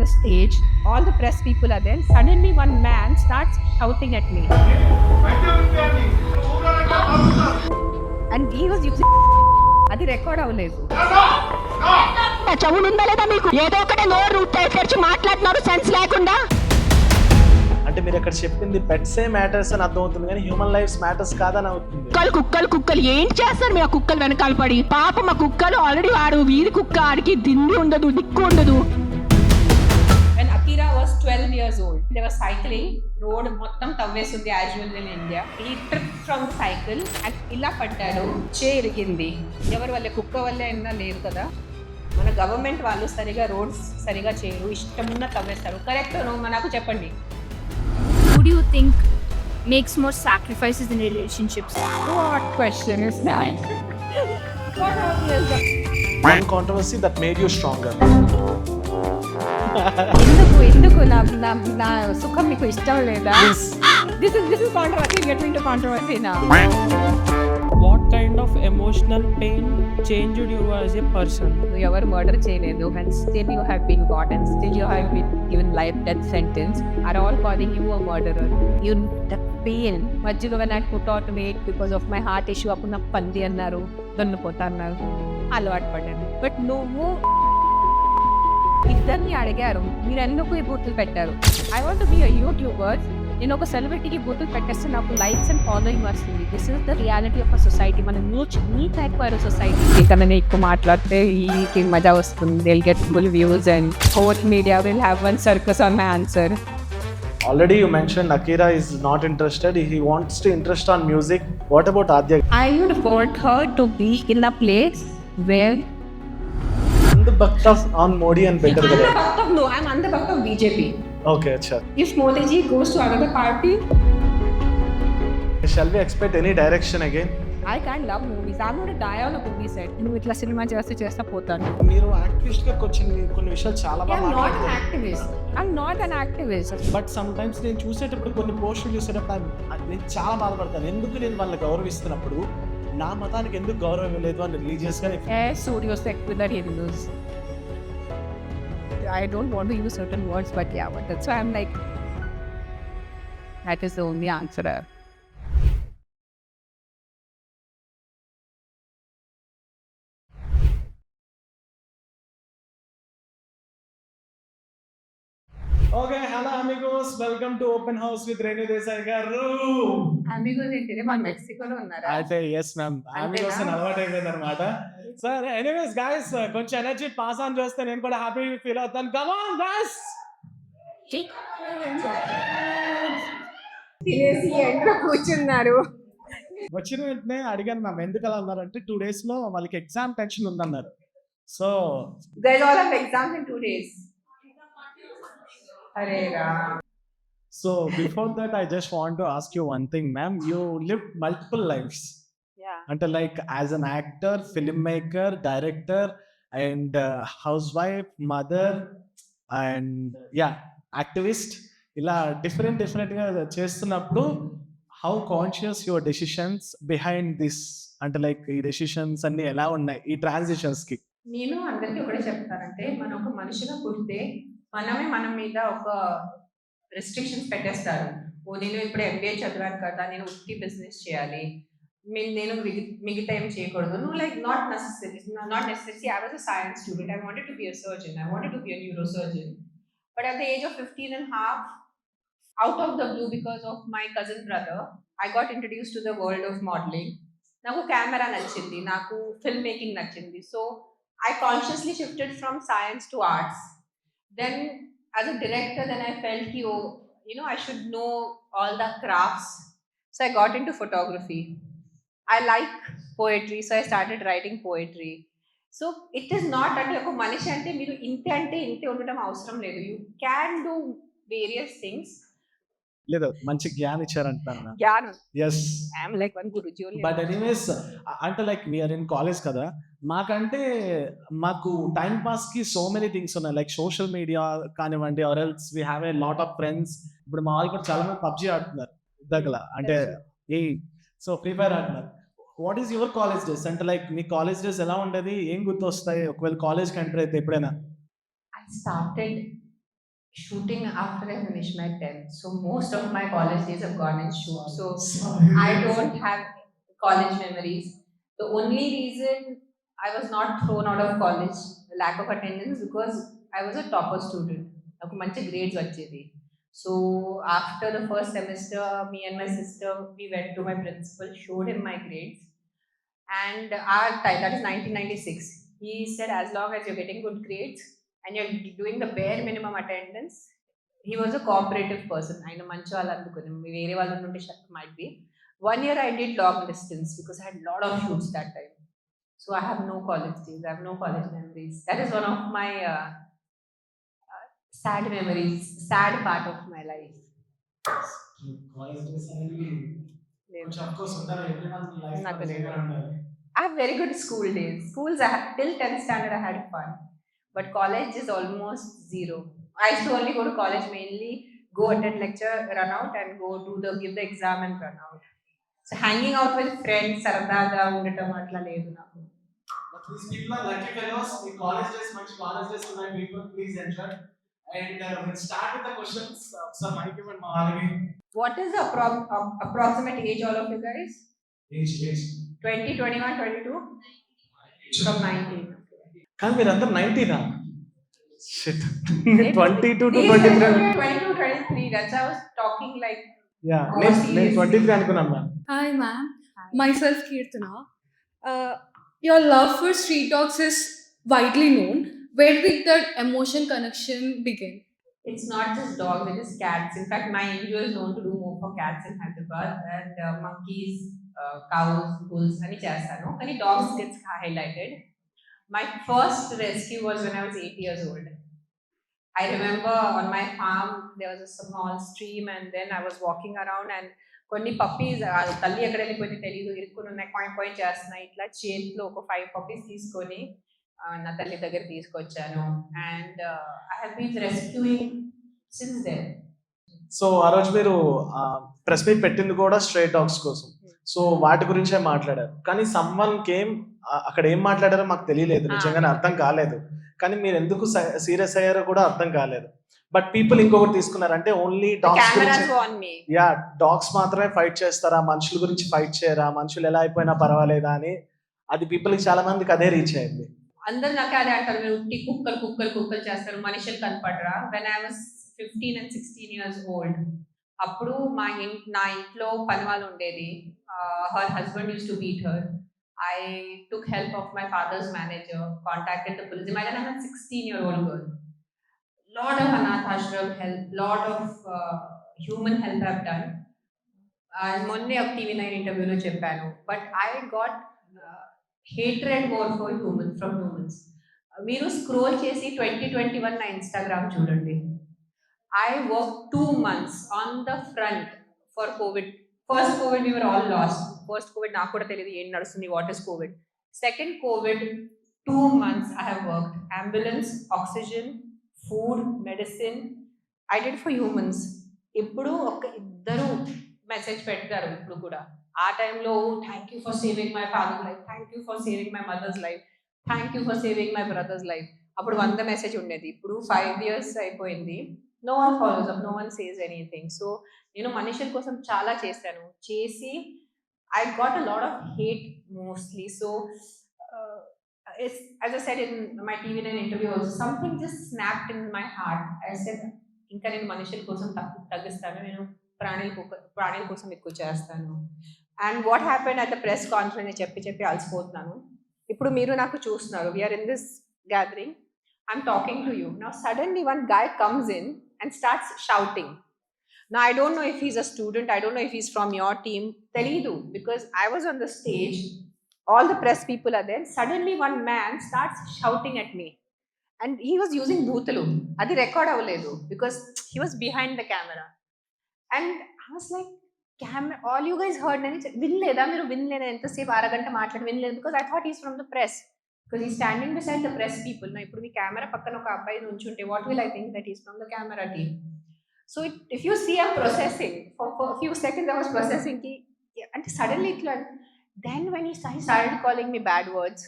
the stage, all the press people are there. Suddenly, one man starts shouting at me, and he was using అది record అవ్వలేదు. చవునుందా లేదా మీకు? ఏదో ఒకటి నోరు తెరిచి మాట్లాడుతున్నారు సెన్స్ లేకుండా. అంటే మీరు ఇక్కడ చెప్పింది పెట్సే మ్యాటర్స్ అని అర్థమవుతుంది కానీ హ్యూమన్ లైఫ్స్ మ్యాటర్స్ కాదని అవుతుంది. కుక్కలు ఏం చేస్తారు మీ ఆ కుక్కలు వెనకాల పడి? పాప మా కుక్కలు ఆల్రెడీ వాడు వీధి కుక్క, ఆడికి దిండి ఉండదు, దిక్కు ఉండదు. When Akira was 12 years old, they were cycling. Road మొత్తం తవ్వేస్తుంది as usual in India. He tripped from the cycle and ఇలా పడ్డాడు. ఇరిగింది. ఎవరి వల్లే? కుక్క వల్లే అయినా లేదు కదా. మన గవర్నమెంట్ వాళ్ళు సరిగా రోడ్స్ సరిగా చేయరు, ఇష్టమున్న తవ్వేస్తారు. కరెక్ట్ నాకు చెప్పండి. Who do you think makes more sacrifices in relationships? What question is that? One controversy that made you stronger. ఎందుకు నా సుఖం మీకు ఇష్టం లేదా? This is controversy. Get into controversy now. What kind of emotional pain changed you as a person? You ever murder చేయలేదు and still you have been caught and still you have been given life death sentence are all calling you a murderer. You the pain మధ్యలో when I put out weight because of my heart issue అప్పుడు నాకు పంది అన్నారు, దొన్నిపోతా అన్నారు, అలవాటు పడ్డాను. But నువ్వు ఇద్దరిని అడిగారు, మీరు ఎందుకు ఈ బూతులు పెట్టారు? I want be a YouTuber. నేను ఒక సెలబ్రిటీకి బూతులు పెట్టేస్తే నాకు లైక్స్ అండ్ ఫాలోయింగ్ వస్తుంది. This is the reality of a society. మనం నీ టైప్ అయిన సొసైటీ కన్నా ఎక్కువ మాట్లాడితే ఈ మజా వస్తుంది. They'll get full views and whole media will have one circus on my answer. Already you mentioned Akira is not interested. He wants to interest on music. What about Adya? I would want her to be in a place where The Bhakt of on Modi and better than no, I'm on the Bhakt of BJP. Okay, acha. If Modi ji goes to another party, Shall we expect any direction again? I can't love movies. I'm going to die on a movie set. నువ్వు ఇట్లా cinema చేస్తా పోతాను. మీరు activist గా కొన్ని విషయాలు చాలా బాగా I'm not an మాట్లాడుతున్నారు. activist. I'm not an activist. But sometimes నేను చూసేటప్పుడు కొన్ని పోస్టులు చూసేటప్పుడు నేను చాలా బాధపడతాను. ఎందుకు నేను వాళ్ళని గౌరవిస్తున్నప్పుడు నా మతానికి ఎందుకు గౌరవం లేదు అని రిలీజియస్ గా Studio secular Hindus. I don't want to use certain words, but yeah, but that's why I'm like, that is the only answer. Okay, hello Amigos, welcome to open house with Renu Desai గారు. Amigos ఏంటిది? మన మెక్సికోలో ఉన్నారా? అయితే yes ma'am, Amigos అని అలవాటు అయిపోయింది అనమాట. Sir anyways guys, కొంచెం ఎనర్జీ పాస్ ఆన్ చేస్తే నేను కూడా హ్యాపీ ఫీల్ అవుతాను. Come on guys. తినేసి ఎంట్లో కూర్చున్నారు. వచ్చిన వెంటనే అడిగాను మ్యామ్ ఎందుకు అలా ఉన్నారంటే 2 days లో వాళ్ళకి ఎగ్జామ్ టెన్షన్ ఉందన్నారు. So Guys all have exams in 2 days. అరే రా. So before that, I just want to ask you one thing, ma'am. You lived multiple lives. Yeah. Until like as an actor, filmmaker, director, and housewife, mother, and yeah, activist. ఇలా different గా చేస్తున్నప్పుడు how conscious your decisions behind this? అంటే like ఈ decisions అన్ని ఎలా ఉన్నాయి ఈ transitions కి? నేను అందరికీ ఒకటే చెప్తానంటే, మనం ఒక మనిషిగా పుడితే మనమే మనం మీద ఒక రెస్ట్రిక్షన్స్ పెట్టేస్తారు. నేను ఇప్పుడు MBA చదివాను కదా, నేను ఉత్తి బిజినెస్ చేయాలి, నేను మిగతా ఏం చేయకూడదు. No, like not necessary. I was a science student. I wanted to be a surgeon. I wanted to be a neurosurgeon. But at the age of 15 and a half, out of the blue, because of my cousin brother, I got introduced to the world of modeling. నాకు camera నచ్చింది, నాకు film making నచ్చింది. So I consciously shifted from science to arts. Then as a director, then I felt ki, oh, I should know all the crafts. So I got into photography. I like poetry, so I started writing poetry. So it is not that oka manishi ante meeru inte undadam avasaram ledu. You can do various things. లేదు, మంచి జ్ఞానం ఇచ్చారంటారు. Gyan. Yes. I'm like one Guruji only. But anyways అంటే like we're in college కదా, మాకు time pass కి so many things ఉన్నాయి. Like social media కానివ్వండి, or else we have a lot of friends. ఇప్పుడు మా వాళ్ళు కూడా చాలా మంది PUBG ఆడుతున్నారు దగ్గర, అంటే సో ఫ్రీ ఫైర్ ఆడుతున్నారు. What is your college days? అంటే లైక్ మీ కాలేజ్ డేస్ ఎలా ఉండేది? ఏం గుర్తు వస్తాయి ఒకవేళ కాలేజ్కి ఎంటర్ అయితే ఎప్పుడైనా? I started shooting after I finished my 10th. So most of my college days have gone in shoot. So I don't have college memories. The only reason I was not thrown out of college, lack of attendance, because I was a topper student. నాకు మంచి grades వచ్చేది. So after the first semester, me and my sister, we went to my principal, showed him my grades. And our time, that is 1996, he said as long as you're getting good grades and you're doing the bare minimum attendance, he was a cooperative person. ఆయన మంచి వాళ్ళు అనుకుని వేరే వాళ్ళు నుండి might be. 1 year I did long distance because I had a lot of shoots that time. So I have no college days, I have no college memories. That is one of my sad memories, sad part of my life. College days అనేవి కొంచెం of course ఉండాలి, everyone life నాకు లో లేదు. ఉండాలి. I have very good school days. Schools, till 10th standard I had fun. But college is almost zero. I used to only go to college mainly, go attend lecture, run out and go give the exam and run out. So hanging out with friends, సరదాగా ఉండటం అట్లా లేదు నాకు. But these people are lucky fellows. The college days, much college days ఉన్నాయి people. Please enjoy. And we'll start with the questions. So Mike and Mahalini. What is the approximate age all of you guys? Age. 20, 21, 22? From 19. కానీ మీరందరూ 90నా? Shit. These 22 to guys 23. were 22, 23. That's why I was talking like. Yeah, Oh, నేను seriously? 23 అనుకున్నాను ma'am. Hi, ma'am. Myself, Kirtana. Your love for street dogs is widely known. Where did that emotion connection begin? It's not just dogs, it is cats. In fact, my NGO is known to do more for cats in Hyderabad, and monkeys, cows, bulls, and chestanu. And dogs gets highlighted. My first rescue was when I was 8 years old. I remember on my farm there was a small stream, and then I was walking around and కొన్ని puppies తల్లి ఎక్కడ వెళ్ళిపోయింది తెలియదు, ఇరుక్కుని ఉన్నాయి, point చేస్తున్నాయి. ఇట్లా చేతిలో ఒక 5 puppies తీసుకొని నా తల్లి దగ్గర తీసుకొచ్చాను. And I have been rescuing since then. So ఆ రోజు మీరు ప్రెస్ మీట్ పెట్టింది కూడా స్ట్రే డాగ్స్ కోసం. సో వాటి గురించే మాట్లాడారు. కానీ సమ్వన్ కేమ్, అక్కడ ఏం మాట్లాడారో మాకు తెలియలేదు, నిజంగానే అర్థం కాలేదు. కానీ మీరు ఎందుకు సీరియస్ అయ్యారో కూడా అర్థం కాలేదు. బట్ పీపుల్ ఇంకొకటి తీసుకున్నారు, అంటే ఓన్లీ డాగ్స్ గురించి, యా డాగ్స్ మాత్రమే ఫైట్ చేస్తారా, మనుషుల గురించి ఫైట్ చేయరా, మనుషులు ఎలా అయిపోయినా పర్వాలేదా అని. అది పీపుల్ కి చాలా మందికి అదే రీచ్ అయింది. అందరు నాకే అదే అంటారు, మీరు ఉట్టి కుక్కలు చేస్తారు, మనుషులు కనపడరా. When I was 15 and 16 years old, అప్పుడు నా ఇంట్లో పని వాళ్ళు ఉండేది. Her husband use to beat her. I took help of my father's manager, contacted the police. Imagine I'm a 16-year-old girl. Lot of anath ashram help, lot of human help I've done. మొన్నే ఒక TV9 ఇంటర్వ్యూలో చెప్పాను. But I got hatred more for humans, from humans. మీరు scroll చేసి 2021 నా Instagram చూడండి. I worked 2 months on the front for COVID. First COVID we were all lost. First COVID నాకు కూడా తెలియదు ఏం నడుస్తుంది, what is Covid. Second Covid 2 months I have worked. Ambulance, oxygen, food, medicine. I did for humans. ఇప్పుడు ఒక ఇద్దరు message పెడతారు ఇప్పుడు కూడా. ఆ టైంలో thank you for saving my father life, thank you for saving my mother's life, thank you for saving my brothers life. అప్పుడు 100 message ఉండేది, ఇప్పుడు 5 years అయిపోయింది. No one follows up, no one says anything. So నేను మనుషుల కోసం చాలా చేసి I got a lot of hate mostly. So it's, as I said in my TV9 interview also, something just snapped in my heart. I said ఇంకా నేను మనుషుల కోసం తగ్గిస్తాను, నేను ప్రాణుల కోసం ఎక్కువ చేస్తాను. And what happened at the press conference చెప్పి అలసిపోతున్నాను. ఇప్పుడు మీరు నాకు చూస్తున్నారు, we're in this gathering, I'm talking to you. Now suddenly one guy comes in and starts shouting. Now I don't know if he's a student, I don't know if he's from your team, telidu, because I was on the stage, all the press people are there. Suddenly one man starts shouting at me, and he was using bhoothalu. Adi record avaledu because he was behind the camera, and I was like, all you guys heard nani vinleda meeru vinleda enta sepu araganta maatladi vinleda, because I thought he's from the press, because he's standing beside the press people. Now ippudu mee camera pakkana oka abbayi nunchunte what will I think that he's from the camera team. So if you see, I'm processing for a few seconds. I was processing ki, and suddenly then when he started calling me bad words,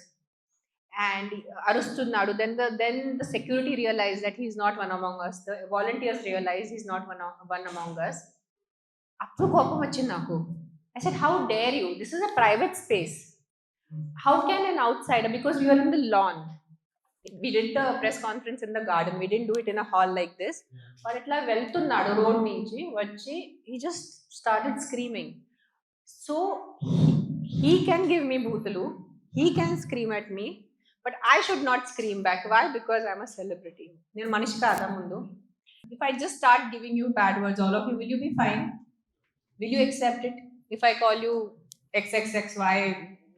and arustunnadu. Then the security realized that he's not one among us. The volunteers realized he's not one among us. అప్పుడు కోపం వచ్చింది నాకు. I said, how dare you? This is a private space. How can an outsider, because we were in the lawn. We did the press conference in the garden. We didn't do it in a hall like this. But ఇట్లా వెళ్తున్నాడు road నుంచి వచ్చి he just started screaming. So he can give me bhootulu. He can scream at me. But I should not scream back. Why? Because I'm a celebrity. నేను మనిషి కాదా ముందు? If I just start giving you bad words, all of you, will you be fine? Will you accept it? If I call you XXXY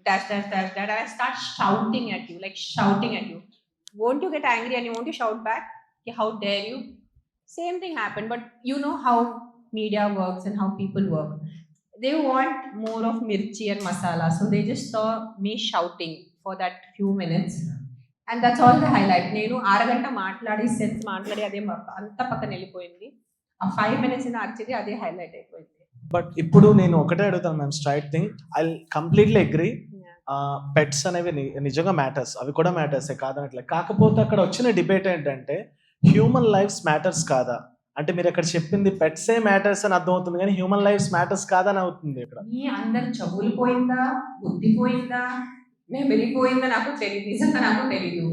dash dash dash that, I start shouting at you, like shouting at you. Won't you get angry and you want to shout back? Okay, how dare you? Same thing happened, but you know how media works and how people work. They want more of mirchi and masala, so they just saw me shouting for that few minutes, and that's all the highlight. నేను అరగంట మాట్లాడి sense మాట్లాడి అదే అంత పక్కన వెళ్ళిపోయింది. ఆ 5 minutes in అర్చిది అదే హైలైట్ అయిపోయింది. బట్ ఇప్పుడు నేను ఒకటే అడుగుతాను ma'am, straight thing, I completely agree. Pets అనేవి నిజంగా మ్యాటర్స్, అవి కూడా మ్యాటర్సే కాదనట్లే. కాకపోతే అక్కడ వచ్చిన డిబేట్ ఏంటంటే హ్యూమన్ లైఫ్స్ మ్యాటర్స్ కాదా అంటే, మీరు అక్కడ చెప్పింది పెట్సే మ్యాటర్స్ అని అర్థమవుతుంది కానీ హ్యూమన్ లైఫ్స్ మ్యాటర్స్ కాదని అవుతుంది ఇక్కడ. మీ అందరు చెవులు పోయిందా, బుద్ధి పోయిందా, మెమరీ పోయిందా నాకు తెలియదు, నిజంగా నాకు తెలీదు.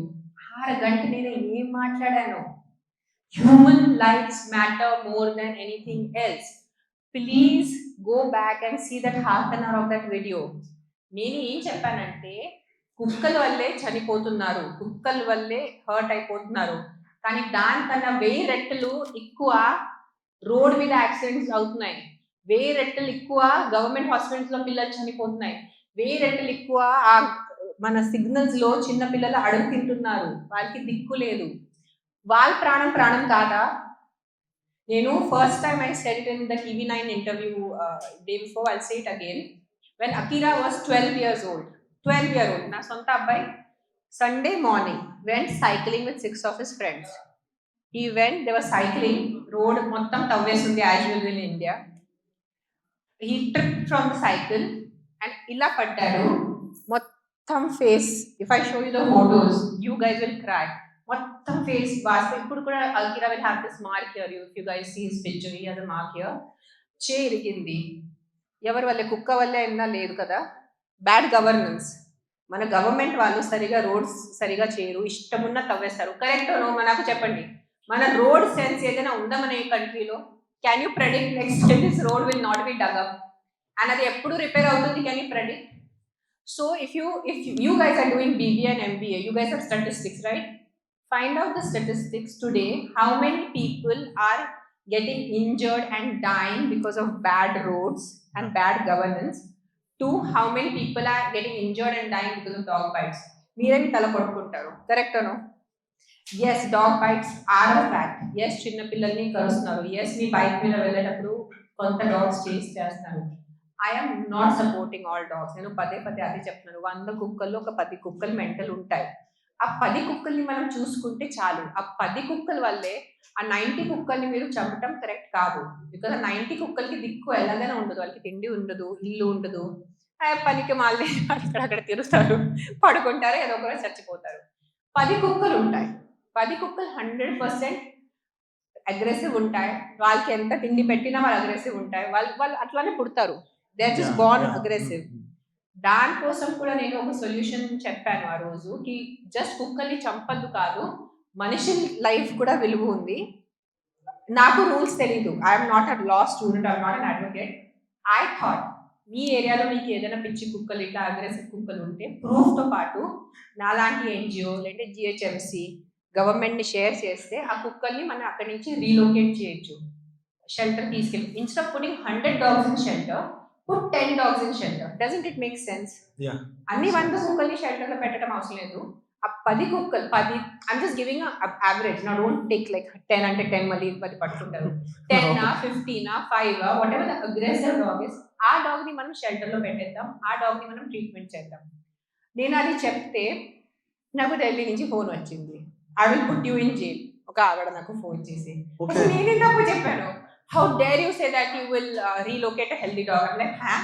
6 గంటలు నేను ఏం మాట్లాడాను? Human lifes matter more than anything else. Please go back and see that ½ an hour of that video. నేను ఏం చెప్పానంటే, కుక్కల వల్లే చనిపోతున్నారు, కుక్కల వల్లే హర్ట్ అయిపోతున్నారు, కానీ దానికన్నా 1000 రెట్లు ఎక్కువ రోడ్ మీద యాక్సిడెంట్స్ అవుతున్నాయి, 1000 రెట్లు ఎక్కువ గవర్నమెంట్ హాస్పిటల్స్ లో పిల్లలు చనిపోతున్నాయి, 1000 రెట్లు ఎక్కువ మన సిగ్నల్స్ లో చిన్న పిల్లలు అడుగు తింటున్నారు, వాళ్ళకి దిక్కు లేదు. వాళ్ళ ప్రాణం కాదా? నేను first time I said it in the TV9 interview day before, I'll say it again. When Akira was 12 years old, నా సొంత అబ్బాయి Sunday morning went cycling with 6 of his friends. They were cycling, road మొత్తం తవ్వేస్తుంది as usual in India. He tripped from the cycle and ఇలా పడ్డాడు. మొత్తం face, if I show you the photos, you guys will cry. మొత్తం face వాస్తే. ఇప్పుడు కూడా Akira will have this mark here. If you guys see his picture, he has a mark here. చేరిగింది. ఎవరి వల్లే? కుక్క వల్లే అయినా లేదు కదా. Bad governance. మన గవర్నమెంట్ వాళ్ళు సరిగా రోడ్స్ సరిగా చేయరు, ఇష్టమున్న తవ్వేస్తారు. Correct no? నాకు చెప్పండి, మన రోడ్ సెన్స్ ఏదైనా ఉందా మన ఈ కంట్రీలో? Can you predict next this road will not be dug up and అది ఎప్పుడు రిపేర్ అవుతుంది? Can you predict? So if you guys are doing BBA and MBA, you guys have statistics, right? Find out the statistics today. How many people are getting injured and dying because of bad roads and bad governance, to how many people are getting injured and dying because of dog bites? మీరే మీ తల కొట్టుకుంటారు. Correct no? Yes, dog bites are a fact. Yes, చిన్న పిల్లల్ని కరుస్తున్నారు. Yes, మీ bike మీద వెళ్ళేటప్పుడు కొంత dogs చేస్ చేస్తున్నారు. I'm not supporting all dogs. నేను పదే అది చెప్తున్నాను. 100 కుక్కల్లో ఒక 10 కుక్కలు మెంటల్ ఉంటాయి. ఆ 10 కుక్కల్ని మనం చూసుకుంటే చాలు. ఆ 10 కుక్కల వల్లే ఆ 90 కుక్కల్ని మీరు చంపటం కరెక్ట్ కాదు. బికాజ్ ఆ 90 కుక్కలకి దిక్కు ఎలాగైనా ఉండదు, వాళ్ళకి తిండి ఉండదు, ఇల్లు ఉండదు, పనికి మాల్ని అక్కడ తిరుగుతారు, పడుకుంటారు, ఏదో ఒకరోజు చచ్చిపోతారు. 10 కుక్కలు ఉంటాయి. 10 కుక్కలు 100% అగ్రెసివ్ ఉంటాయి. వాళ్ళకి ఎంత తిండి పెట్టినా వాళ్ళు అగ్రెసివ్ ఉంటాయి. వాళ్ళు అట్లానే పుడతారు. They are just born aggressive. దానికోసం కూడా నేను ఒక సొల్యూషన్ చెప్పాను ఆ రోజు, కి జస్ట్ కుక్కల్ని చంపద్దు కాదు, మనిషి లైఫ్ కూడా విలువ ఉంది. నాకు రూల్స్ తెలీదు. I'm not a law student, I'm not an advocate. I thought మీ ఏరియాలో మీకు ఏదైనా పిచ్చి కుక్కలు ఇట్లా అగ్రెసివ్ కుక్కలు ఉంటే ప్రూఫ్తో పాటు నాలాంటి ఎన్జిఓ లేదంటే GHMC గవర్నమెంట్ని షేర్ చేస్తే ఆ కుక్కల్ని మనం అక్కడి నుంచి రీలోకేట్ చేయొచ్చు, షెల్టర్ తీసుకెళ్ళి. Instead of putting 100 dogs in shelter, put 10 dogs in shelter. Doesn't it make sense? Yeah. అన్ని 100 కుక్కల్ని షెల్టర్ లో పెట్టడం అవసరం లేదు. ఆ 10 కుక్కలు 10, I'm just giving a average. Now don't take like 10 అంటే 10 మళ్ళీ 10 పట్టుకుంటారు. 10 15 5 whatever the aggressive dog is, ఆ డాగ్ ని మనం షెల్టర్ లో పెట్టేద్దాం, ఆ డాగ్ ని మనం ట్రీట్మెంట్ చేద్దాం. నేను అది చెప్తే నాకు ఢిల్లీ నుంచి ఫోన్ వచ్చింది. I will put you in jail. ఒక ఆవిడ నాకు ఫోన్ చేసి, నేనే తప్పు చెప్పాను. How dare you say that you will relocate a healthy dog? I'm like, huh?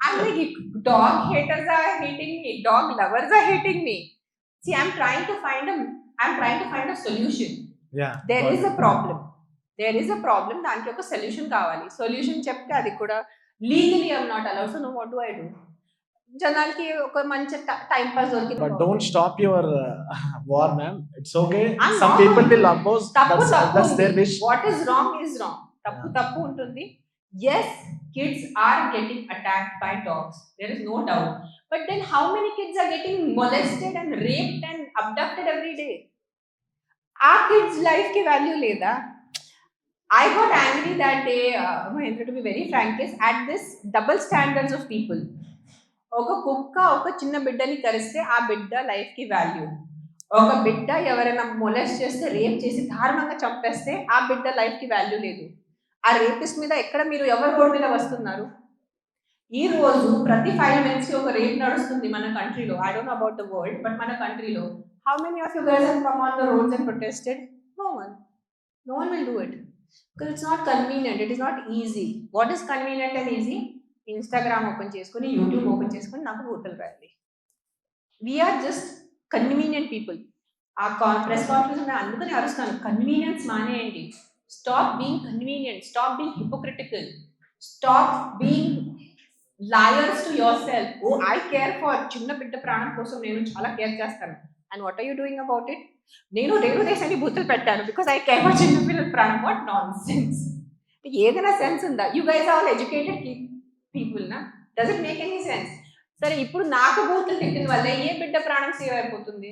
I'm like, dog haters are hating me, dog lovers are hating me. See, I'm trying to find a solution. Yeah. There got is it. a problem. దానికి ఒక solution కావాలి. Solution చెప్తే అది కూడా legally I'm not allowed. So know what do I do? జనాలకి ఒక మంచి time pass దొరికింది. But don't stop your war, ma'am. It's okay. I'm Some not. people will oppose. That's their wish. What is wrong is wrong. తప్పు ఉంటుంది. Yes, kids are getting attacked by dogs. There is no doubt. But then how many kids are getting molested and raped and abducted every day? ఆ kids life కి value లేదా? I got angry that day, Mahendra, to be very frank, is at this double standards of people. ఒక కుక్క ఒక చిన్న బిడ్డని కరిస్తే ఆ బిడ్డ లైఫ్ కి వాల్యూ, ఒక బిడ్డ ఎవరైనా మొలెస్ట్ చేస్తే రేప్ చేసి దారుణంగా చంపేస్తే ఆ బిడ్డ లైఫ్ కి వాల్యూ లేదు. ఆ రేపిస్ట్ మీద ఎక్కడ మీరు ఎవరు రోడ్ మీద వస్తున్నారు? ఈ రోజు ప్రతి 5 minutes కి ఒక రేప్ నడుస్తుంది మన కంట్రీలో. I don't know about the world, but మన కంట్రీలో how many of you guys have come on the roads and protested? No one will do it because it's not convenient. It is not easy. What is convenient and easy? Instagram open చేసుకొని, YouTube open చేసుకొని నాకు బూతులు రాయాలి. We're just convenient people. ఆ press conference నేను అందుకని అరుస్తాను, convenience మానేయండి. Stop being convenient, stop being hypocritical, stop being liars to yourself. Oh I care for చిన్న బిడ్డ ప్రాణం కోసం నేను చాలా కేర్ చేస్తాను. And what are you doing about it? నేను దేశాన్ని బూతులు పెట్టాను బికాస్ ఐ కేర్ ఫర్ చిన్న పిల్లల ప్రాణం. What nonsense! ఏదైనా సెన్స్ ఉందా? You guys all educated people నా? Does it make any sense? సరే, ఇప్పుడు నాకు బూతులు తిట్టిన వల్ల ఏ బిడ్డ ప్రాణం సేవ్ అయిపోతుంది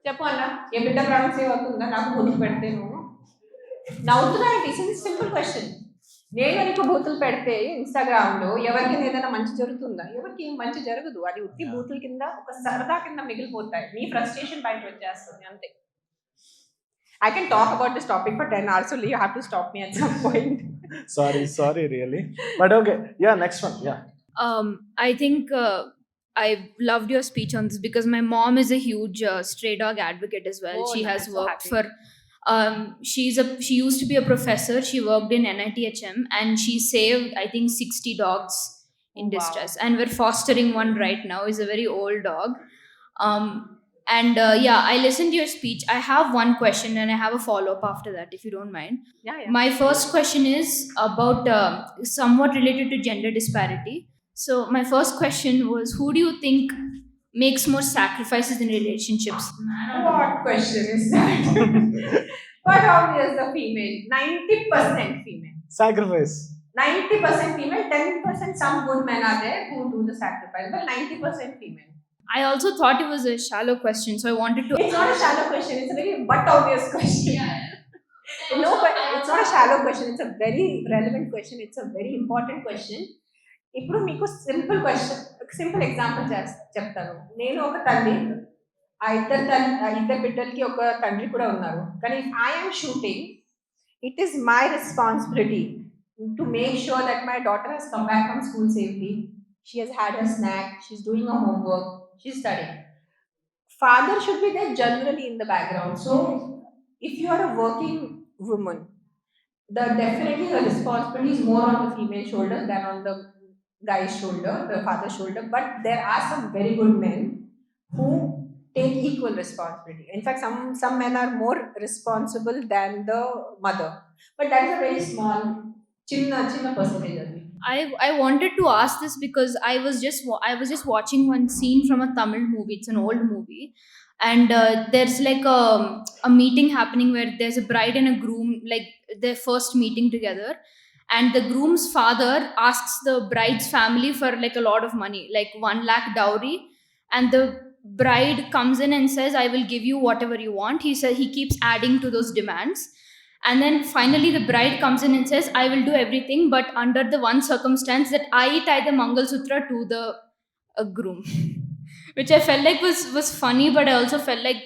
చెప్పు అన్న? ఏ బిడ్డ ప్రాణం సేవ్ అవుతుందా నాకు బూతులు పెడితే? నువ్వు నవ్వుతున్నా ఏంటి? Simple question. నేను నీకు బూతులు పెడితే ఇన్స్టాగ్రామ్ లో ఎవరికైనా ఏదైనా మంచి జరుగుతుందా? ఎవరికి ఏం మంచి జరగదు. అది ఉత్తి బూతుల కింద ఒక సరదా కింద మిగిలిపోతాయి. నీ ఫ్రస్ట్రేషన్ బయట వచ్చేస్తుంది అంతే. I can talk about this topic for 10 hours, so you have to stop me at some point. Sorry, really. But okay, yeah, next one, yeah. I think I loved your speech on this because my mom is a huge stray dog advocate as well. Oh, She no, has I'm so worked happy. for she used to be a professor. She worked in NITHM and she saved I think 60 dogs in Oh, wow. distress, and we're fostering one right now. He's a very old dog. And yeah, I listened to your speech. I have one question and I have a follow-up after that, if you don't mind. Yeah. My first question is about somewhat related to gender disparity. So my first question was, who do you think makes more sacrifices in relationships? What question is that? But obvious, the female. 90% female. Sacrifice. 90% female, 10% some good men are there who do the sacrifice, but 90% female. I also thought it was a shallow question, so I wanted to. It's not a shallow question, it's a very but obvious question. No, but it's not a shallow question, it's a very relevant question, it's a very important question. ఇప్పుడు మీకు simple example చెప్తాను. నేను ఒక తల్లి, ఆ ఇద్దరు బిడ్డలకి ఒక తండ్రి కూడా ఉన్నారు. కానీ if I'm shooting, it is my responsibility to make sure that my daughter has come back from school safely. She has had her snack, she's doing her homework, she's studying. Father should be there generally in the background. So if you are a working woman, definitely the responsibility is more on the female shoulder than on the guy's shoulder, the father's shoulder. But there are some very good men who take equal responsibility. In fact, some men are more responsible than the mother. But that is a very small, chinna percentage of it. I wanted to ask this because I was just watching one scene from a Tamil movie. It's an old movie, and there's like a meeting happening where there's a bride and a groom, like their first meeting together, and the groom's father asks the bride's family for like a lot of money, like 1 lakh dowry, and the bride comes in and says, I will give you whatever you want. He keeps adding to those demands. And then finally the bride comes in and says, I will do everything, but under the one circumstance that I tie the Mangal Sutra to the groom. Which I felt like was funny, but I also felt like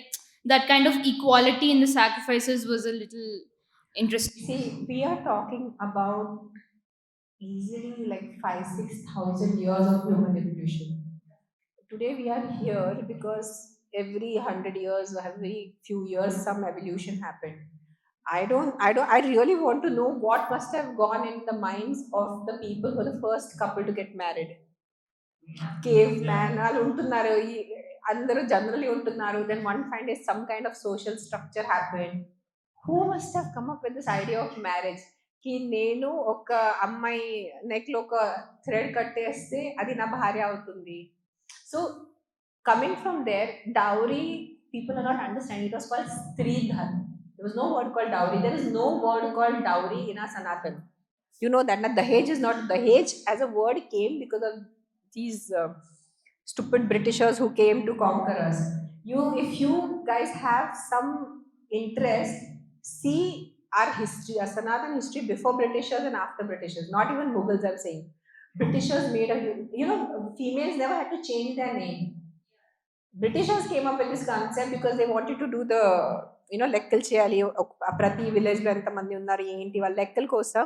that kind of equality in the sacrifices was a little interesting. See, we are talking about easily like 5,000-6,000 years of human evolution. Today we are here because every 100 years or every few years some evolution happened. I really want to know what must have gone in the minds of the people who were the first couple to get married. Cave man వాళ్ళు ఉంటున్నారు అందరూ generally ఉంటున్నారు, then one find is some kind of social structure happened. Who must have come up with this idea of marriage? కి నేను ఒక అమ్మాయి neck లో ఒక థ్రెడ్ కట్టేస్తే అది నా భార్య అవుతుంది. So coming from there, dowry people are not understanding. It was called Stridhan. There was no word called dowry. There is no word called dowry in our Sanatan. You know that Dahej is not, Dahej as a word came because of these stupid Britishers who came to conquer us. If you guys have some interest, see our history, our Sanatan history before Britishers and after Britishers. Not even Mughals, I'm saying. Britishers made females never had to change their name. Britishers came up with this concept because they wanted to do the లెక్కలు చేయాలి, ప్రతి village లో ఎంత మంది ఉన్నారు ఏంటి వాళ్ళ లెక్కల కోసం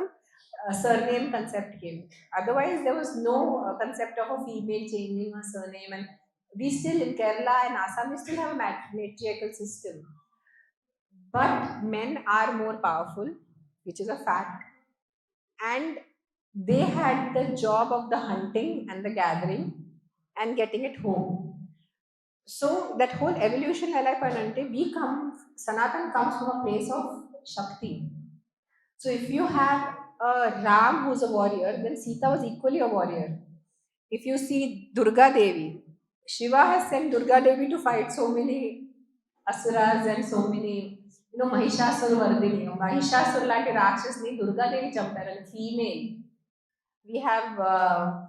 surname concept came. Otherwise there was no concept of a female changing her surname, and we still in Kerala and Assam we still have a matriarchal system, but men are more powerful, which is a fact, and they had the job of the hunting and the gathering and getting it home. So that whole evolution Sanatan comes from a place of Shakti. So if you have a Ram who's a warrior, then Sita was equally a warrior. If you see Durga Devi, Shiva has sent Durga Devi to fight so many asuras and so many, Mahishasura Vardhini. Mahishasura like Rakshasni Durga Devi champaru, female. We have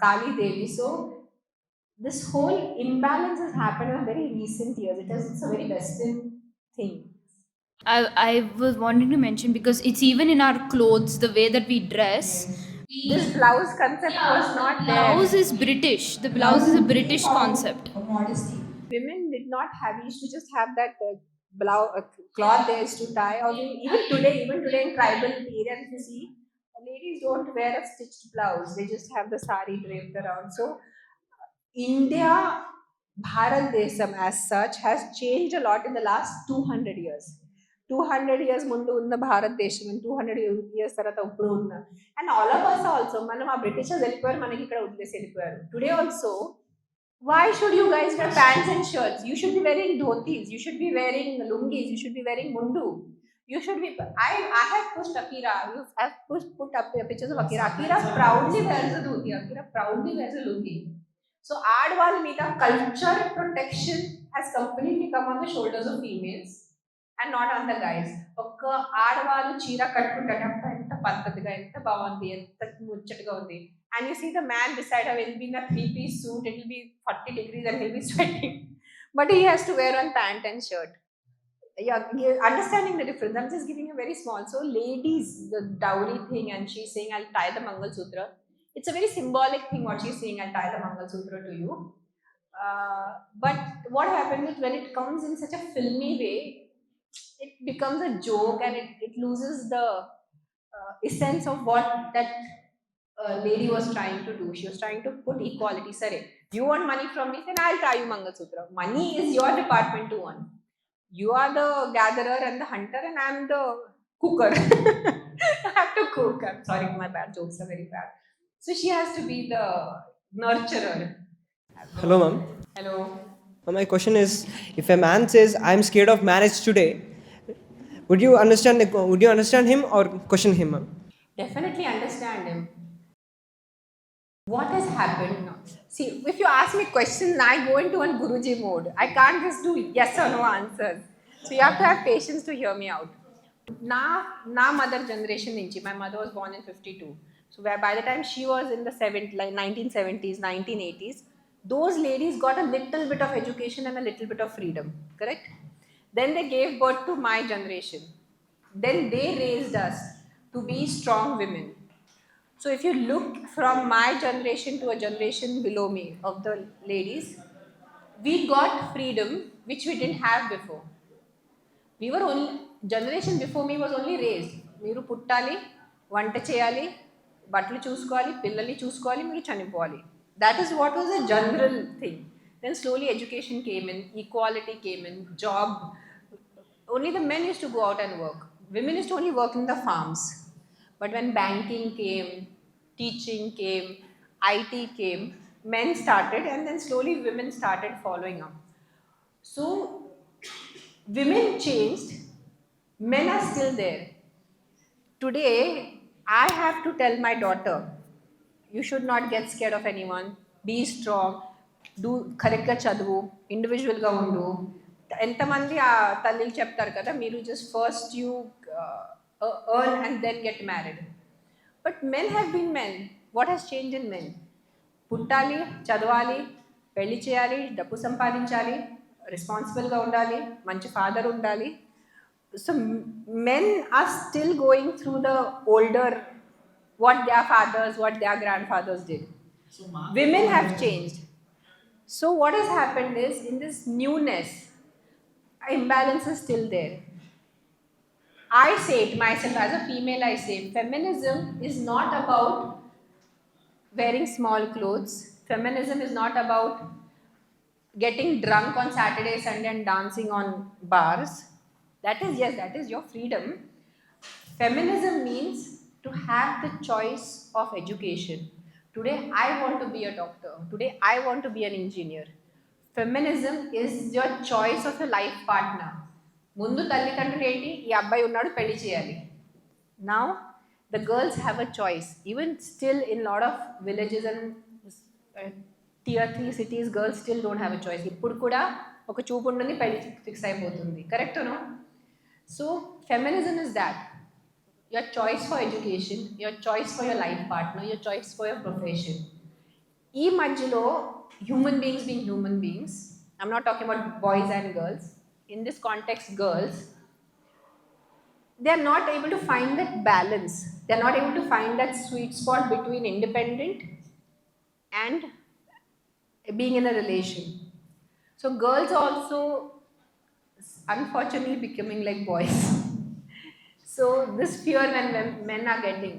Kali Devi. So this whole imbalance has happened in very recent years. It's a very Western thing. I was wanting to mention, because it's even in our clothes, the way that we dress. This blouse concept was not there. Blouse is British. The blouse is a British concept. Women did not have, used to just have that cloth they used to tie. Or even today in tribal areas, you see, ladies don't wear a stitched blouse. They just have the sari draped around. So India, Bharat Desam as such, has changed a lot in the last 200 years. 200 years mundu unna Bharat Desham and 200 years tarata uppudu unna, and all of us also manam aa Britishers vellipoyaru, manaki ikkada udlesi vellipoyaru. Today also, why should you guys wear pants and shirts? You should be wearing dhotis, you should be wearing lungis, you should be wearing mundu. You should be. I have pushed Akira. I've put up pictures of Akira. Akira proudly wears a dhoti. Akira proudly wears a lungi. So aadwal meeta culture protection has completely come on the shoulders of females and not on the guys. ఒక్క ఆడవాళ్ళు చీర కట్టుకుంటారు, ఎంత పద్ధతిగా, ఎంత బాగుంది, ఎంత ముచ్చటగా ఉంది. And you see the man beside her will be in a 3-piece suit, it will be 40 degrees and he'll be sweating, but he has to wear one pant and shirt. You're understanding the difference. I'm just giving a very small. So ladies, the dowry thing, and she's saying I'll tie the Mangal Sutra. It's a very symbolic thing what she's saying, I'll tie the Mangal Sutra to you. But what happens is when it comes in such a filmy way, it becomes a joke, and it loses the essence of what that lady was trying to do. She was trying to put equality. Sorry, you want money from me, then I'll tie you Mangal Sutra. Money is your department to earn. You are the gatherer and the hunter, and I'm the cooker. I have to cook. I'm sorry, my bad jokes are very bad. So she has to be the nurturer. Hello, ma'am. Hello. My question is, if a man says, I'm scared of marriage today, would you understand him or question him, ma'am? Definitely understand him. What has happened now? See, if you ask me questions, I go into one Guruji mode. I can't just do yes or no answers. So you have to have patience to hear me out. Na mother generation nunchi, my mother was born in 52. So where by the time she was in the 1970s, 1980s, those ladies got a little bit of education and a little bit of freedom, correct? Then they gave birth to my generation. Then they raised us to be strong women. So if you look from my generation to a generation below me of the ladies, we got freedom which we didn't have before. We were only, generation before me was only raised. Meeru puttali, vanta cheyali, బట్టలు చూసుకోవాలి, పిల్లల్ని చూసుకోవాలి, మీరు చనిపోవాలి. That is what was a general thing. Then slowly education came in, equality came in, job. Only the men used to go out and work. women used to only work in the farms. But when banking came, teaching came, IT came, men started, and then slowly women started following up. So women changed, men are still there. Today, I have to tell my daughter, you should not get scared of anyone, be strong, do కరెక్ట్గా చదువు, ఇండివిజువల్గా ఉండు. ఎంతమంది ఆ తల్లికి చెప్తారు కదా, మీరు just first you earn and then get married. But men have been men. What has change in men? పుట్టాలి, చదవాలి, పెళ్లి చేయాలి, డబ్బు సంపాదించాలి, రెస్పాన్సిబుల్గా ఉండాలి, మంచి ఫాదర్ ఉండాలి. So men are still going through the older, what their fathers, what their grandfathers did. Women have changed. So what has happened is, in this newness, imbalance is still there. I say it myself as a female, I say feminism is not about wearing small clothes. Feminism is not about getting drunk on Saturday, Sunday and dancing on bars. That is, yes, that is your freedom. Feminism means to have the choice of education. Today I want to be a doctor. Today I want to be an engineer. Feminism is your choice of your life partner. ముందు తల్లిదండ్రులు ఏంటి, ఈ అబ్బాయి ఉన్నాడు పెళ్లి చేయాలి. Now the girls have a choice. Even still in lot of villages and tier 3 cities, girls still don't have a choice. ఇప్పుడు కూడా ఒక చూపు ఉంటుంది, పెళ్లి ఫిక్స్ అయిపోతుంది. Correct no? So feminism is that your choice for education, your choice for your life partner, your choice for your profession. ఈ మధ్యలో human beings being human beings, I'm not talking about boys and girls. In this context, girls, they are not able to find that balance. They are not able to find that sweet spot between independent and being in a relation. So girls also unfortunately becoming like boys. So this fear when men are getting,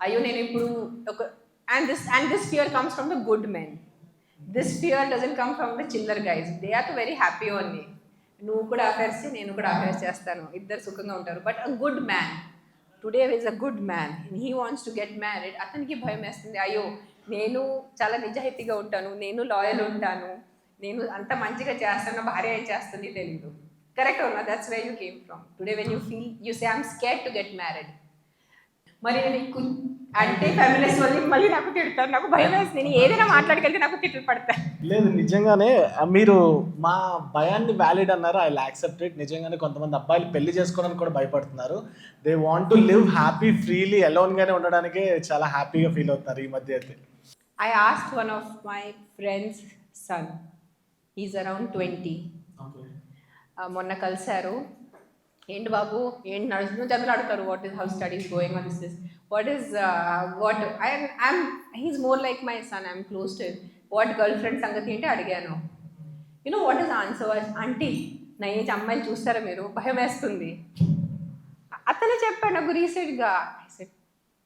ayo nenu ippudu oka, and this fear comes from the good men. This fear doesn't come from the chiller guys. They are very happy only. నువ్వు కూడా affairs, నేను కూడా affairs చేస్తాను, ఇద్దరు సుఖంగా ఉంటారు. But a good man, today is a good man and he wants to get married. అతనికి భయం వేస్తుంది, అయ్యో నేను చాలా నిజాయితీగా ఉంటాను, నేను లాయల్ ఉంటాను, నేను అంత మంచిగా చేస్తాను, భార్య ఏం చేస్తుంది తెలీదు. కరెక్ట్ ఉన్నా? That's where you came from. Today when you feel, you say I'm scared to get married. మరి నీకు అంటే ఫెమినిస్ట్ వాళ్ళు మళ్ళీ నాకు తిడతారు, నాకు భయం వేస్తుంది, నేను ఏదైనా మాట్లాడగలిగితే నాకు తిట్లు పడతాయి. లేదు, నిజంగానే మీరు మా భయాన్ని వ్యాలిడ్ అన్నారు, ఐ యాక్సెప్ట్ ఇట్. నిజంగానే కొంతమంది అబ్బాయిలు పెళ్లి చేసుకోవడానికి కూడా భయపడుతున్నారు. They want to live happy freely, అలోన్గానే ఉండడానికే చాలా హ్యాపీగా ఫీల్ అవుతున్నారు ఈ మధ్య అయితే. I asked one of my friend's son, he's around 20. మొన్న కలిశారు, ఏంటి బాబు ఏంటి నడుస్తుందో జనరల్ అడుగుతారు, what is how studies going on this what is what I'm he's more like my son, I'm close to what girl friend సంగతి ఏంటి అడిగాను. You know what is answer? Aunty నా ఏజ్ అమ్మాయిలు చూస్తారా మీరు, భయం వేస్తుంది. అతనే చెప్పాడు నాకు రీసెంట్గా. I said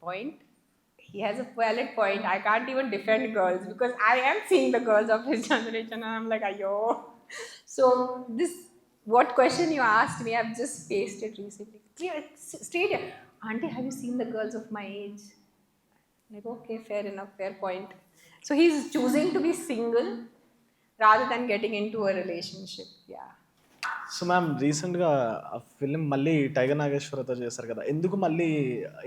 point, he has a valid point. I can't even defend girls because I am seeing the girls of his generation and I'm like, ayo. So this, what question you asked me, I've just faced it recently. Clear, straight, auntie, have you seen the girls of my age? Like, okay, fair enough, fair point. So he's choosing to be single rather than getting into a relationship. Yeah. So ma'am, రీసెంట్గా ఆ film మళ్ళీ tiger నాగేశ్వరతో చేశారు కదా, ఎందుకు మళ్ళీ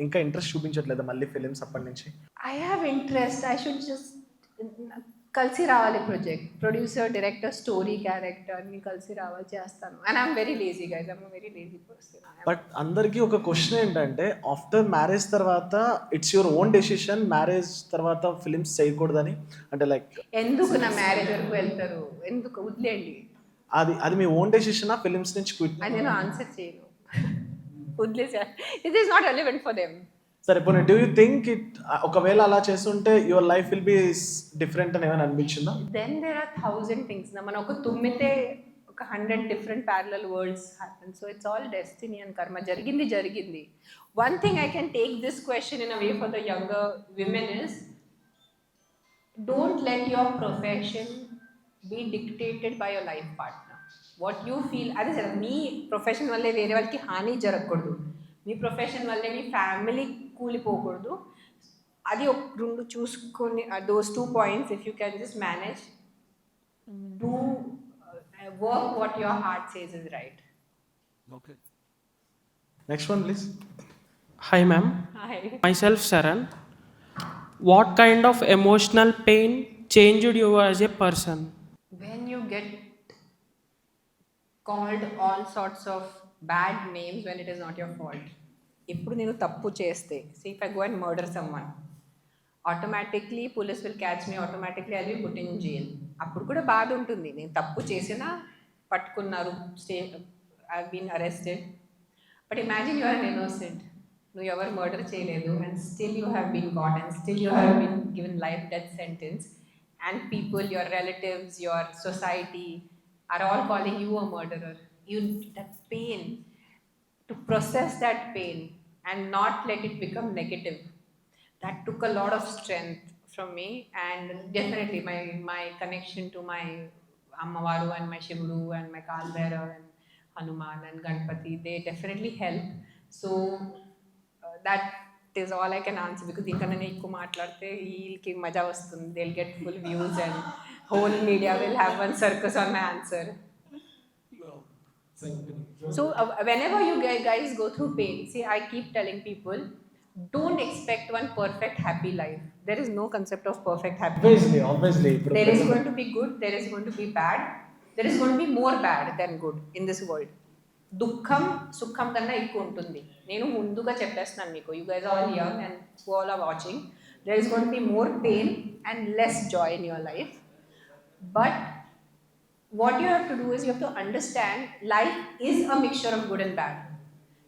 ఇంకా interest చూపించట్లేదు మళ్ళీ ఫిలిమ్స్ అప్పటి నుంచి? I have interest. I should just కలిసి రావాలి project, producer, director, story, character అన్ని కలిసి రావాలి, చేస్తాను. And I'm very lazy guys, I'm very lazy person. But అందరికీ ఒక క్వశ్చన్ ఏంటంటే, ఆఫ్టర్ మ్యారేజ్ తర్వాత it's your own decision, marriage తర్వాత ఫిలిమ్స్ చేయకూడదని. అంటే లైక్ ఎందుకు నా మ్యారేజ్ వరకు వెళ్తారు, ఎందుకు వదిలేండి. అది మీ ఓన్ డెసిషనా ఫిలిమ్స్ నుంచి క్విట్? అది నేను ఆన్సర్ చేయను, వదిలేసా. It is not relevant for them. సరే, ఇప్పుడు డూ యూ థింక్ ఇట్, ఒకవేళ అలా చేస్తుంటే your life will be different అని ఏమైనా అనిపించిందా? Then there are 1000 things. మనం ఒక తుమ్మితే ఒక 100 different parallel worlds happen. So it's all destiny and karma. జరిగింది. One thing I can take this question in a way for the younger women is, don't let your profession be dictated by your life partner. What you feel, అదే sir మీ profession వల్లే వేరే వాళ్ళకి హాని జరగకూడదు, మీ profession వల్లే మీ family కూలిపోకూడదు. అది ఒక రెండు చూసుకొని those 2 points if you can just manage, do work what your heart says is right. Okay. Next one, please. Hi, ma'am. Hi. Myself, Sharan. What kind of emotional pain changed you as a person? When you get called all sorts of bad names when it is not your fault. ఇప్పుడు నేను తప్పు చేస్తే, see if I go and murder someone, automatically police will catch me, automatically I'll be put in jail. అప్పుడు కూడా బాధ ఉంటుంది, నేను తప్పు చేసినా పట్టుకున్నారు, I've been arrested. But imagine you are an innocent, నువ్వు ఎవరు మర్డర్ చేయలేదు, and still you have been caught, and still you have been given life death sentence, and people, your relatives, your society are all calling you a murderer. You, that pain, to process that pain and not let it become negative, that took a lot of strength from me. And definitely my connection to my Ammavaru and my Shivudu and my Kalbhairav and Hanuman and Ganpati, they definitely help. So that is all I can answer, because దీనికన్నా నేను ఎక్కువ మాట్లాడితే వీళ్ళకి మజా వస్తుంది, they'll get full views and whole media will have one circus on my answer. So whenever you guys go through pain, see, I keep telling people, don't expect one perfect happy life. There is no concept of perfect happy. Obviously. There is going to be good, there is going to be bad, there is going to be more bad than good in this world. దుఃఖం సుఖం కన్నా ఎక్కువ ఉంటుంది. నేను ముందుగా చెప్పేస్తున్నాను మీకు, you guys all young and who all are watching, there is going to be more pain and less joy in your life. But what you have to do is you have to understand life is a mixture of good and bad.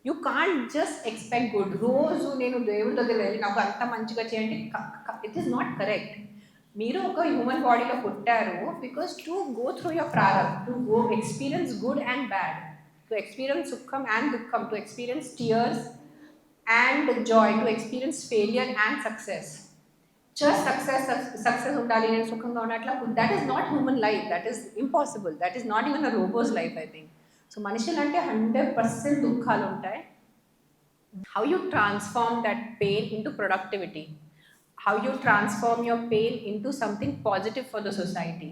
You can't just expect good. రోజు నేను దేవుడి దగ్గర వెళ్ళి నాకు అంత మంచిగా చేయండి, it is not correct. మీరు ఒక హ్యూమన్ బాడీలో పుట్టారు because to go through your ప్రారంభ్, to go experience good and bad, to experience సుఖం అండ్ దుఃఖం, to experience tears and joy, to experience failure and success. Just success ఉండాలి, నేను సుఖంగా ఉన్నట్లా, that is not human life, that is impossible, that is not even a robot's life I think. So మనుషులంటే 100% దుఃఖాలు ఉంటాయి. How you transform that pain into productivity, how you transform your pain into something positive for the society.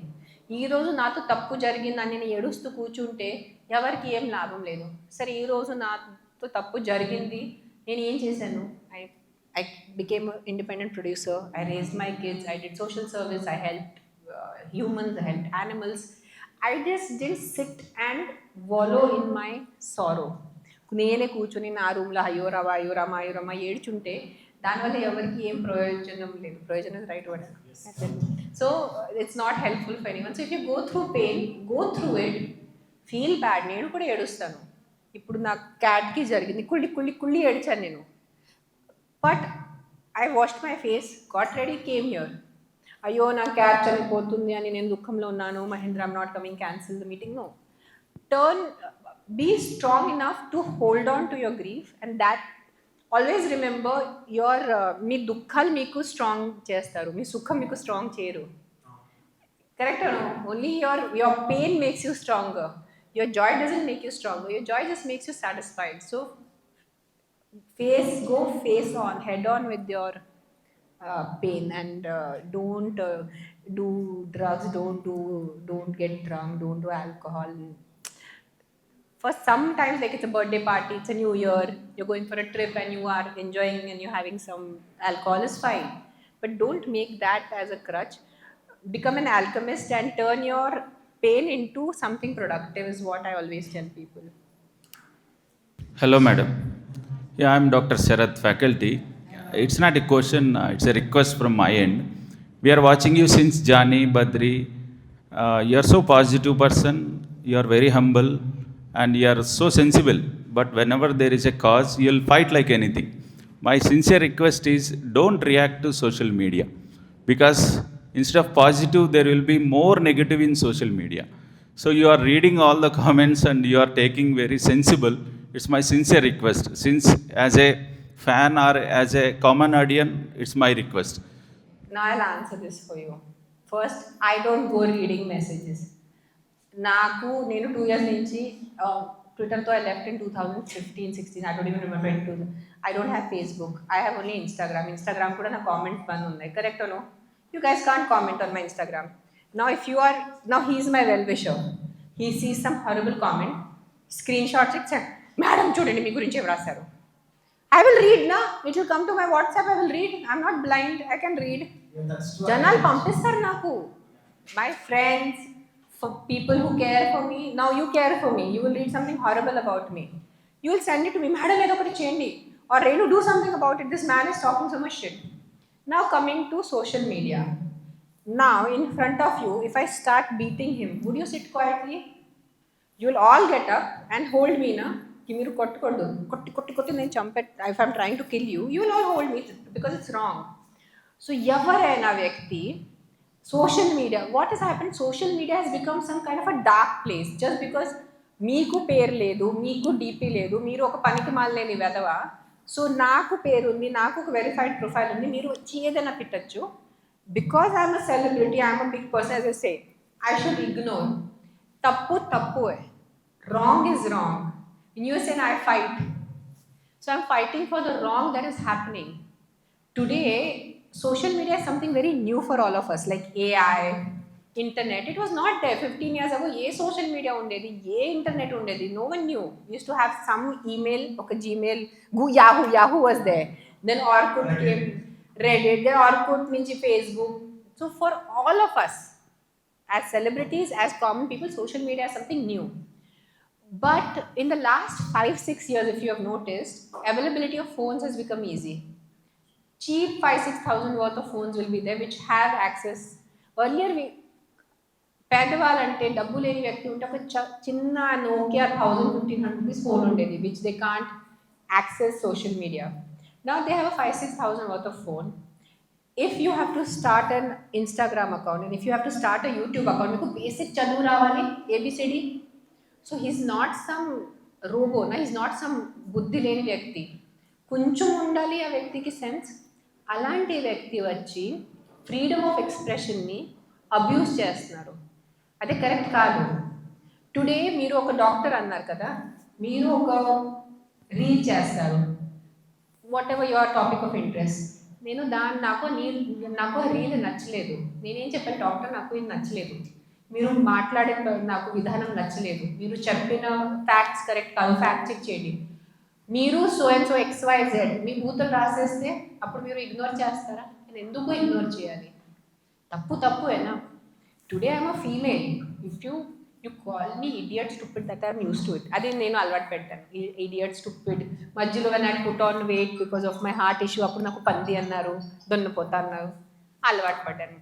ఈరోజు నాతో తప్పు జరిగిందని నేను ఏడుస్తూ కూర్చుంటే ఎవరికి ఏం లాభం లేదు. సరే, ఈరోజు నాతో తప్పు జరిగింది, నేను ఏం చేశాను, I became an independent producer, I raised my kids, I did social service, I helped humans, I helped animals. I just didn't sit and wallow in my sorrow. నేనే కూర్చొని నా రూమ్లో అయ్యో రవా అయ్యో రమా అయ్యో రమా ఏడ్చుంటే దానివల్ల ఎవరికి ఏం ప్రయోజనం లేదు. ప్రయోజనం is right word. So it's not helpful for anyone. So if you go through pain, go through it, feel bad. నేను కూడా ఏడుస్తాను. ఇప్పుడు నా క్యాట్కి జరిగింది, కుళ్ళి కుళ్ళి కుళ్ళి ఏడ్చాను నేను. But I washed my face, got ready, came here. అయ్యో నా క్యాబ్ చనిపోతుంది అని నేను దుఃఖంలో ఉన్నాను, Mahendra I'm not coming, cancel the meeting. No, turn, be strong enough to hold on to your grief, and that always remember your, మీ దుఃఖాలు మీకు స్ట్రాంగ్ చేస్తారు, మీ సుఖం మీకు స్ట్రాంగ్ చేయరు. Correct? Only your pain makes you stronger. Your joy doesn't make you stronger, your joy just makes you satisfied. So go face on, head on with your pain, and don't do drugs, don't get drunk, don't do alcohol. For sometimes, like it's a birthday party, it's a new year, you're going for a trip and you are enjoying and you're having some alcohol, is fine, but don't make that as a crutch. Become an alchemist and turn your pain into something productive, is what I always tell people. Hello, madam. Yeah, I'm Dr. Sharath, faculty. It's not a question, it's a request from my end. We are watching you since Jani, Badri. You're so positive person, you're very humble, and you're so sensible. But whenever there is a cause, you'll fight like anything. My sincere request is, don't react to social media. Because instead of positive, there will be more negative in social media. So you are reading all the comments and you are taking very sensible. It's my sincere request. Since as a fan or as a common audience, it's my request. Now I'll answer this for you. First, I don't go reading messages. నేను 2 years నుంచి ట్విట్టర్తో I left in 2015-16. I don't even remember. I don't have Facebook. I have only Instagram కూడా నా comments బంద్ ఉన్నాయి. Correct no? You guys can't comment on my Instagram. Now he is my well wisher. He sees some horrible comment, screenshots it, said, "Madam, చూడండి మీ గురించి ఎవరు రాశారు." I will read na. It will come to my WhatsApp. I will read. I'm not blind. I can read. జనాలు పంపిస్తారు నాకు. My friends, for people who care for me. Now you care for me. You will read something horrible about me. You will send it to me. Madam, ఏదో ఒకటి చేయండి. Or Renu, do something about it. This man is talking so much shit. Now coming to social media. Now in front of you, if I start beating him, would you sit quietly? You will all get up and hold me na. మీరు కొట్టి నేను if I'm trying to kill you, you will all hold me because it's wrong. So ఎవరైనా వ్యక్తి social media, what has happened? Social media has become some kind of a dark place just because మీకు పేరు లేదు, మీకు DP లేదు, మీరు ఒక పనికి మాలేని వెధవ. సో నాకు పేరు ఉంది, నాకు ఒక వెరిఫైడ్ ప్రొఫైల్ ఉంది, మీరు వచ్చి ఏదైనా తిట్టచ్చు. Because I'm a celebrity, I'm a big person, as I say, I should ignore. తప్పు. Wrong is wrong. In USA, I fight. So I'm fighting for the wrong that is happening. Today, social media is something very new for all of us, like AI, internet. It was not there 15 years ago. Social media undedi, internet undedi. No one knew. We used to have some email, okay, Gmail, Yahoo was there. Then Orkut came, Reddit, then Orkut nunchi Facebook. So for all of us, as celebrities, as common people, social media is something new. But in the last 5-6 years, if you have noticed, availability of phones has become easy. Cheap 5,000-6,000 worth of phones will be there which have access. Earlier, పేదవాళ్ళంటే డబ్బు లేని వ్యక్తి ఉంటే ఒక చిన్న Nokia 1,000-1,500 rupees phone ఉండేది which they can't access social media. Now they have a 5,000-6,000 worth of phone. If you have to start an Instagram account and if you have to start a YouTube account, మీకు basic చదువు రావాలి, ABCD. So he's not some robo, he's not some బుద్ధి లేని వ్యక్తి. కొంచెం ఉండాలి ఆ వ్యక్తికి సెన్స్. అలాంటి వ్యక్తి వచ్చి ఫ్రీడమ్ ఆఫ్ ఎక్స్ప్రెషన్ని అబ్యూస్ చేస్తున్నారు. అదే కరెక్ట్ కాదు. టుడే మీరు ఒక డాక్టర్ అన్నారు కదా, మీరు ఒక రీల్ చేస్తారు, what ever your topic of interest. నాకు రీల్ నచ్చలేదు. నేనేం చెప్పాను, డాక్టర్ నాకు ఇది నచ్చలేదు, మీరు మాట్లాడే నాకు విధానం నచ్చలేదు, మీరు చెప్పిన ఫ్యాక్ట్స్ కరెక్ట్ కాదు, ఫ్యాక్ట్ చెక్ చేయండి. మీరు సో అండ్ సో XYZ మీ బూతులు రాసేస్తే అప్పుడు మీరు ఇగ్నోర్ చేస్తారా? నేను ఎందుకు ఇగ్నోర్ చేయాలి? తప్పునా? Today I'm a female. If you call me idiot stupid, that I'm use to it. అది నేను అలవాటు పెట్టాను, ఇడియట్ స్టూపిడ్. మధ్యలో when I put on weight because of my heart issue, అప్పుడు నాకు పంది అన్నారు, దొన్నపోతా అన్నారు, అలవాటు పడ్డాను.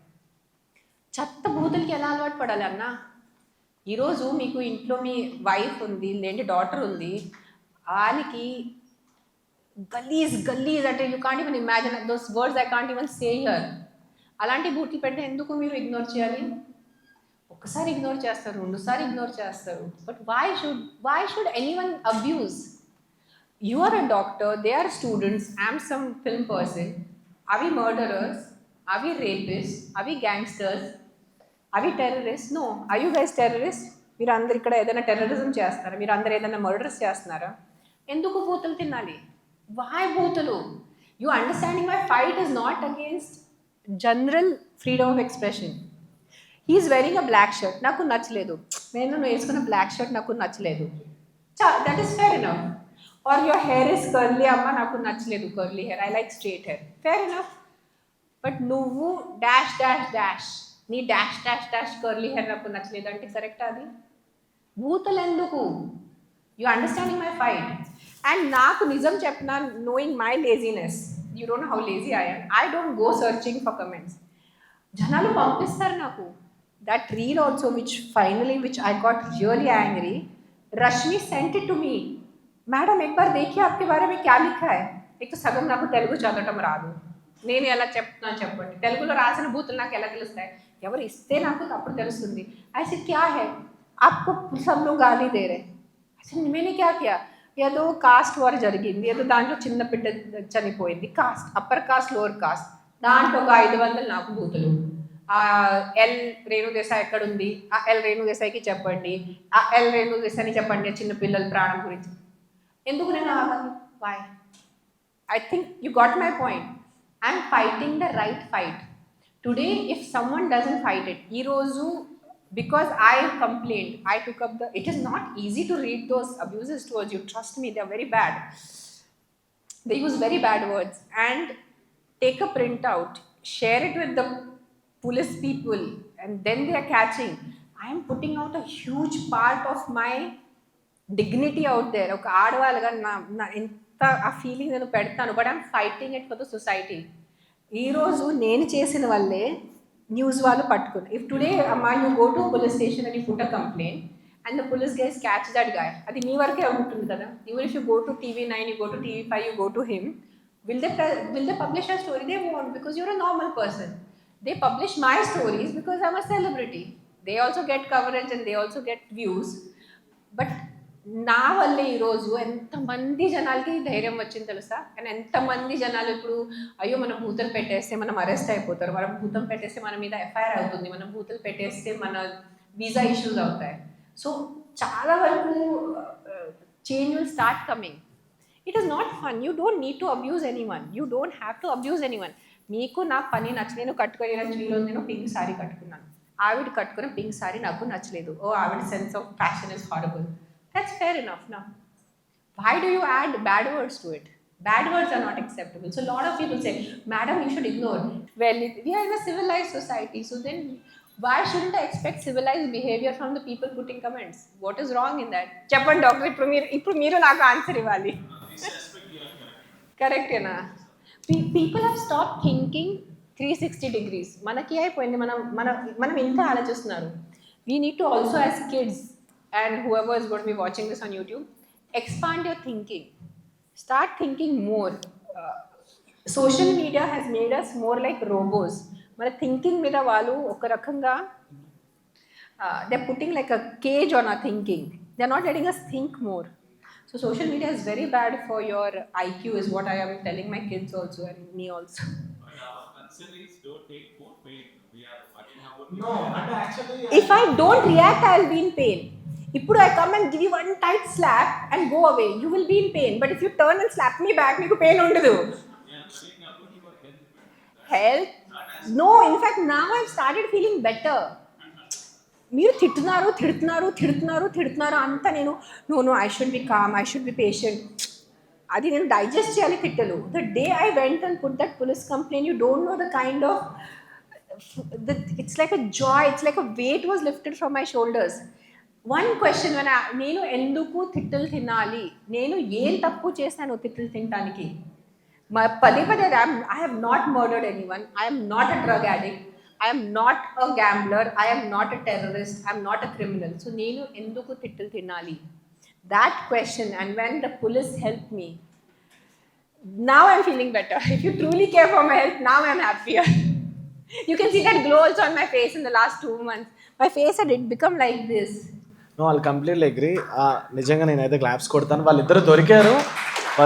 చెత్త బూతులకి ఎలా అలవాటు పడాలి అన్న? ఈరోజు మీకు ఇంట్లో మీ వైఫ్ ఉంది, లేదంటే డాటర్ ఉంది, ఆయనకి గలీజ్ అంటే you can't even imagine those words, I can't even say here. అలాంటి బూతులు పెడితే ఎందుకు మీరు ఇగ్నోర్ చేయాలి? ఒకసారి ఇగ్నోర్ చేస్తారు, రెండుసారి ఇగ్నోర్ చేస్తారు. But why should anyone abuse? You are a doctor, they are students, I am some film person. Are we murderers? Are we rapists? Are we gangsters? Are we terrorists? No. Are you guys terrorists? మీరు అందరు ఇక్కడ ఏదైనా terrorism చేస్తున్నారా? మీరు అందరు ఏదైనా murders చేస్తున్నారా? ఎందుకు బూతులు తినాలి? Why బూతులు? You understanding my fight is not against general freedom of expression. He is wearing a black shirt, నాకు నచ్చలేదు. నేను వేసుకున్న బ్లాక్ షర్ట్ నాకు నచ్చలేదు. That is fair enough. Or your hair is curly, అమ్మ నాకు నచ్చలేదు curly hair, I like straight hair. Fair enough. But నువ్వు డాష్ నీ డాష్ కర్లీ హెయిర్ నాకు నచ్చలేదు అంటే కరెక్ట్? అది బూతులు ఎందుకు? You understanding my fight. And నాకు నిజం చెప్పిన, knowing my laziness, you don't know how lazy I don't go searching for comments. జనాలు పంపిస్తారు నాకు. That reel also which I got really angry, Rashmi cent it to me. Madam एक बार देखिए आपके बारे में क्या लिखा है. एक तो సగం నాకు తెలుగు చదవటం రాదు, నేను ఎలా చెప్తున్నాను చెప్పండి. తెలుగులో రాసిన బూతులు నాకు ఎలా తెలుస్తాయి? ఎవరు ఇస్తే నాకు అప్పుడు తెలుస్తుంది. ఐసే క్యా హై ఆప్కో సబ్ లోగ్ గాలి దే రే. అసలు నేనే క్యా కియా? ఏదో కాస్ట్ వార్ జరిగింది, ఏదో దాంట్లో చిన్న బిడ్డ చనిపోయింది, cost, upper caste lower caste, దాంట్లో ఒక 500 నాకు బూతులు. ఆ ఎల్ రేణు దేశాయ్ ఎక్కడ ఉంది, ఆ ఎల్ రేణు దేశాయ్కి చెప్పండి, ఆ ఎల్ రేణు దేశాయ్ని చెప్పండి చిన్న పిల్లల ప్రాణం గురించి. ఎందుకు నేను ఆగాలి? Why? I think you got my point. I'm fighting the right fight. Today, if someone doesn't fight it, Irozu, because I complained, I took up the. It is not easy to read those abuses towards you. Trust me, they are very bad. They use very bad words. And take a printout, share it with the police people, and then they are catching. I am putting out a huge part of my dignity out there. ఒక ఆడవాళ్ళగా నా ఎంత ఆ feeling నేను పెడతాను, but I'm fighting it for the society. ఈరోజు నేను చేసిన వల్లే న్యూస్ వాళ్ళు పట్టుకుని. ఇఫ్ టుడే అమ్మా you go to police station and you put a complaint and the police guys catch that guy, అది మీ వరకే ఉంటుంది కదా. Even if you go to TV9, you go to TV5, you go to him, will they publish a story? They won't, because you're a normal person. They publish my stories because I'm a celebrity. They also get coverage and they also get views. But నా వల్లే ఈరోజు ఎంతమంది జనాలకి ధైర్యం వచ్చింది తెలుసా? And ఎంతమంది జనాలు ఇప్పుడు అయ్యో మనం భూతలు పెట్టేస్తే మనం అరెస్ట్ అయిపోతారు, మనం భూతం పెట్టేస్తే మన మీద FIR అవుతుంది, మనం భూతలు పెట్టేస్తే మన వీసా ఇష్యూస్ అవుతాయి. సో చాలా వరకు change will start coming. It is not fun. You don't need to abuse anyone. You don't have to abuse anyone. మీకు నా పని నేను కట్టుకొని నేను పింక్ సారీ కట్టుకున్నాను, ఆవిడ కట్టుకున్న పింక్ సారీ నాకు నచ్చలేదు, ఓ ఆవిడ sense of fashion is horrible. That's fair enough now. Why do you add bad words to it? Bad words are not acceptable. So a lot of people say, madam, you should ignore. Well, we are in a civilized society, so then why shouldn't I expect civilized behavior from the people putting comments? What is wrong in that? Chappan doctor, ఇప్పుడు మీరు నాకు answer ఇవ్వాలి. కరెక్టేనా? People have stopped thinking 360 degrees. మనకి అయిపోయింది, మనం ఇంత ఆలోచిస్తున్నారు. We need to also, as kids, and whoever is going to be watching this on YouTube, expand your thinking. Start thinking more. Social media has made us more like robots. Mana thinking mida vallu oka rakanga they're putting like a cage on our thinking. They're not letting us think more. So social media is very bad for your IQ, is what I am telling my kids also and me also. No, and actually, If I don't react, I'll be in pain. ఇప్పుడు I come and give you one tight slap and go away, you will be in pain. But if you turn and slap me back, మీకు pain ఉండదు. Health? No, in fact now I've started feeling better. మీరు తిడుతున్నారు అంతా నేను no, I should be calm, I should be patient. అది నేను digest చేయాలి తిట్టలు. The day I went and put that police complaint, you don't know the kind of it's like a joy, it's like a weight was lifted from my shoulders. One question, నేను ఎందుకు తిట్టులు తినాలి, నేను ఏం తప్పు చేశాను తిట్టులు తినడానికి? పదే I have not murdered anyone, I am not a drug addict, I am not a gambler, I am not a terrorist, I am not a criminal. So నేను ఎందుకు తిట్టులు తినాలి? That question, and when the police helped me, now I'm feeling better. If you truly care for my health, now I'm happier. You can see that glow also on my face in the last 2 months. My face had become like this. No, I'll completely agree. నిజంగా నేనైతే claps కొడతాను. వాళ్ళిద్దరు దొరికారు.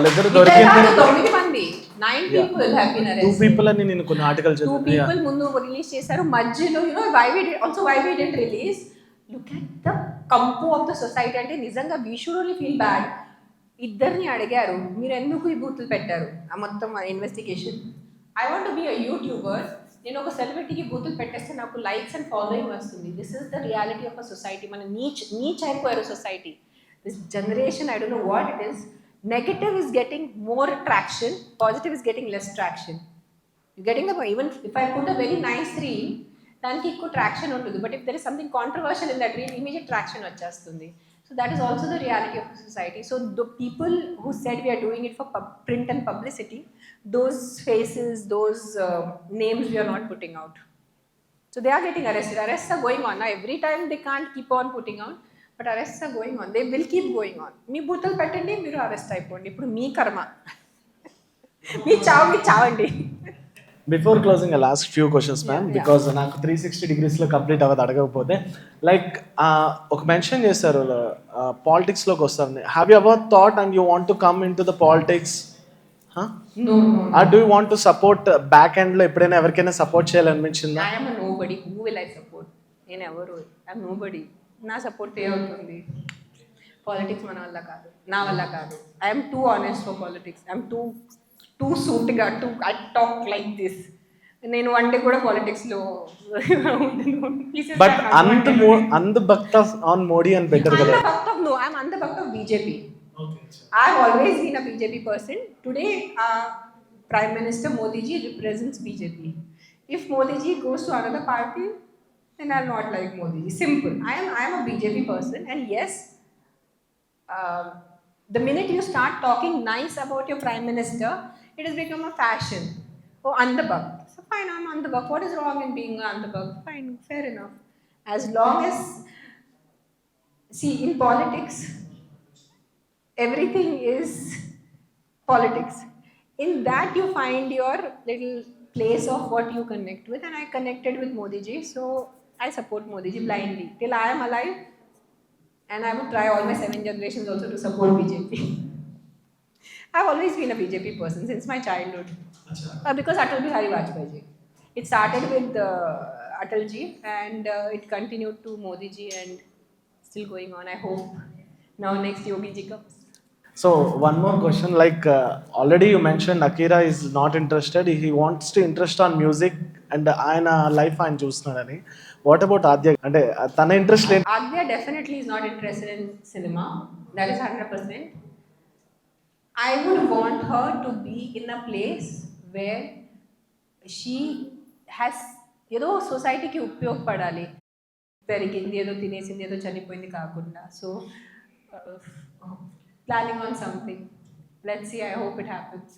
ఇద్దరు 9 మంది, 9 people have been arrested. 2 people అని నేను కొన్ని ఆర్టికల్ 2 people ముందు రిలీజ్ చేశారు. మధ్యలో why we didn't release. Look at the కంపు ఆఫ్ ద సొసైటీ. అంటే నిజంగా we should only feel bad. ఇద్దరిని అడిగారు, మీరు ఎందుకు ఈ బూతులు పెట్టారు? ఆ మొత్తం investigation. I want to be a YouTuber. నేను ఒక సెలబ్రిటీకి బూతులు పెట్టేస్తే నాకు లైక్స్ అండ్ ఫాలోయింగ్ వస్తుంది. This is the reality of a society. మన నీచ్ అయిపోయారు society. This generation, I don't know what it is. Negative is getting more traction, positive is getting less traction. You getting the even if I put a very nice reel, దానికి ఎక్కువ traction ఉంటుంది. But if there is something controversial in that reel, immediate traction వచ్చేస్తుంది. So that is also the reality of society. So the people who said we are doing it for print and publicity, those faces, those names we are not putting out. So they are getting arrested. Arrests are going on. Now every time they can't keep on putting out, but arrests are going on. They will keep going on. మీ బూతులు పెట్టండి, మీరు arrest అయిపోండి. ఇప్పుడు మీ కర్మ. మీ చావండి. Before closing I'll ask few questions ma'am, because నాకు 360 degreesలో complete అవ్వదు అడగకపోతే. లైక్ ఒక మెన్షన్ చేశారు పాలిటిక్స్లోకి వస్తారని. Have you ever thought and you want to come in to the politics No, no. Do you want to support back ఎండ్లో ఎప్పుడైనా ఎవరికైనా support చేయాలనిపించిందా? I am a nobody. Who will I support? నేను ఎవరు? I am nobody. నా support ఏ అవుతుంది? Politics మన వల్ల కాదు, నా వల్ల కాదు. I am too honest for politics. I am too సూటిగా I talk like this. నేను వన్ డే కూడా పాలిటిక్స్లో బట్ అంద భక్త ఆన్ మోడీ అని పెట్టారు కదా. No, I am on the buck of BJP. I have always been a BJP person. Today, Prime Minister Modi ji represents BJP. If Modi ji goes to another party, then I'll not like Modi ji. Simple. I am a BJP person, and yes, the minute you start talking nice about your Prime Minister, it has become a fashion. Oh, Andhabak. So fine, I'm Andhabak. What is wrong in being Andhabak? Fine, fair enough. As long as, see, in politics, everything is politics. In that you find your little place of what you connect with, and I connected with Modi ji, so I support Modi ji blindly till I am alive, and I would try all my 7 generations also to support BJP. I've always been a BJP person since my childhood, because Atal Bihari Vajpayee ji. It started with Atal ji, and it continued to Modi ji, and still going on. I hope now next Yogi ji comes. So one more question, like already you mentioned Akira is not interested, he wants to interest on music and ఆయన life ఆయన చూస్తున్నాడని. What about ఆద్య, అంటే తన interest లేదు? Adya definitely is not interested in cinema. That is 100%. I would want her to be in a place where she has ఏదో సొసైటీకి ఉపయోగపడాలి. పెరిగింది ఏదో తినేసింది ఏదో చనిపోయింది కాకుండా. So planning on something. Let's see, I hope it happens.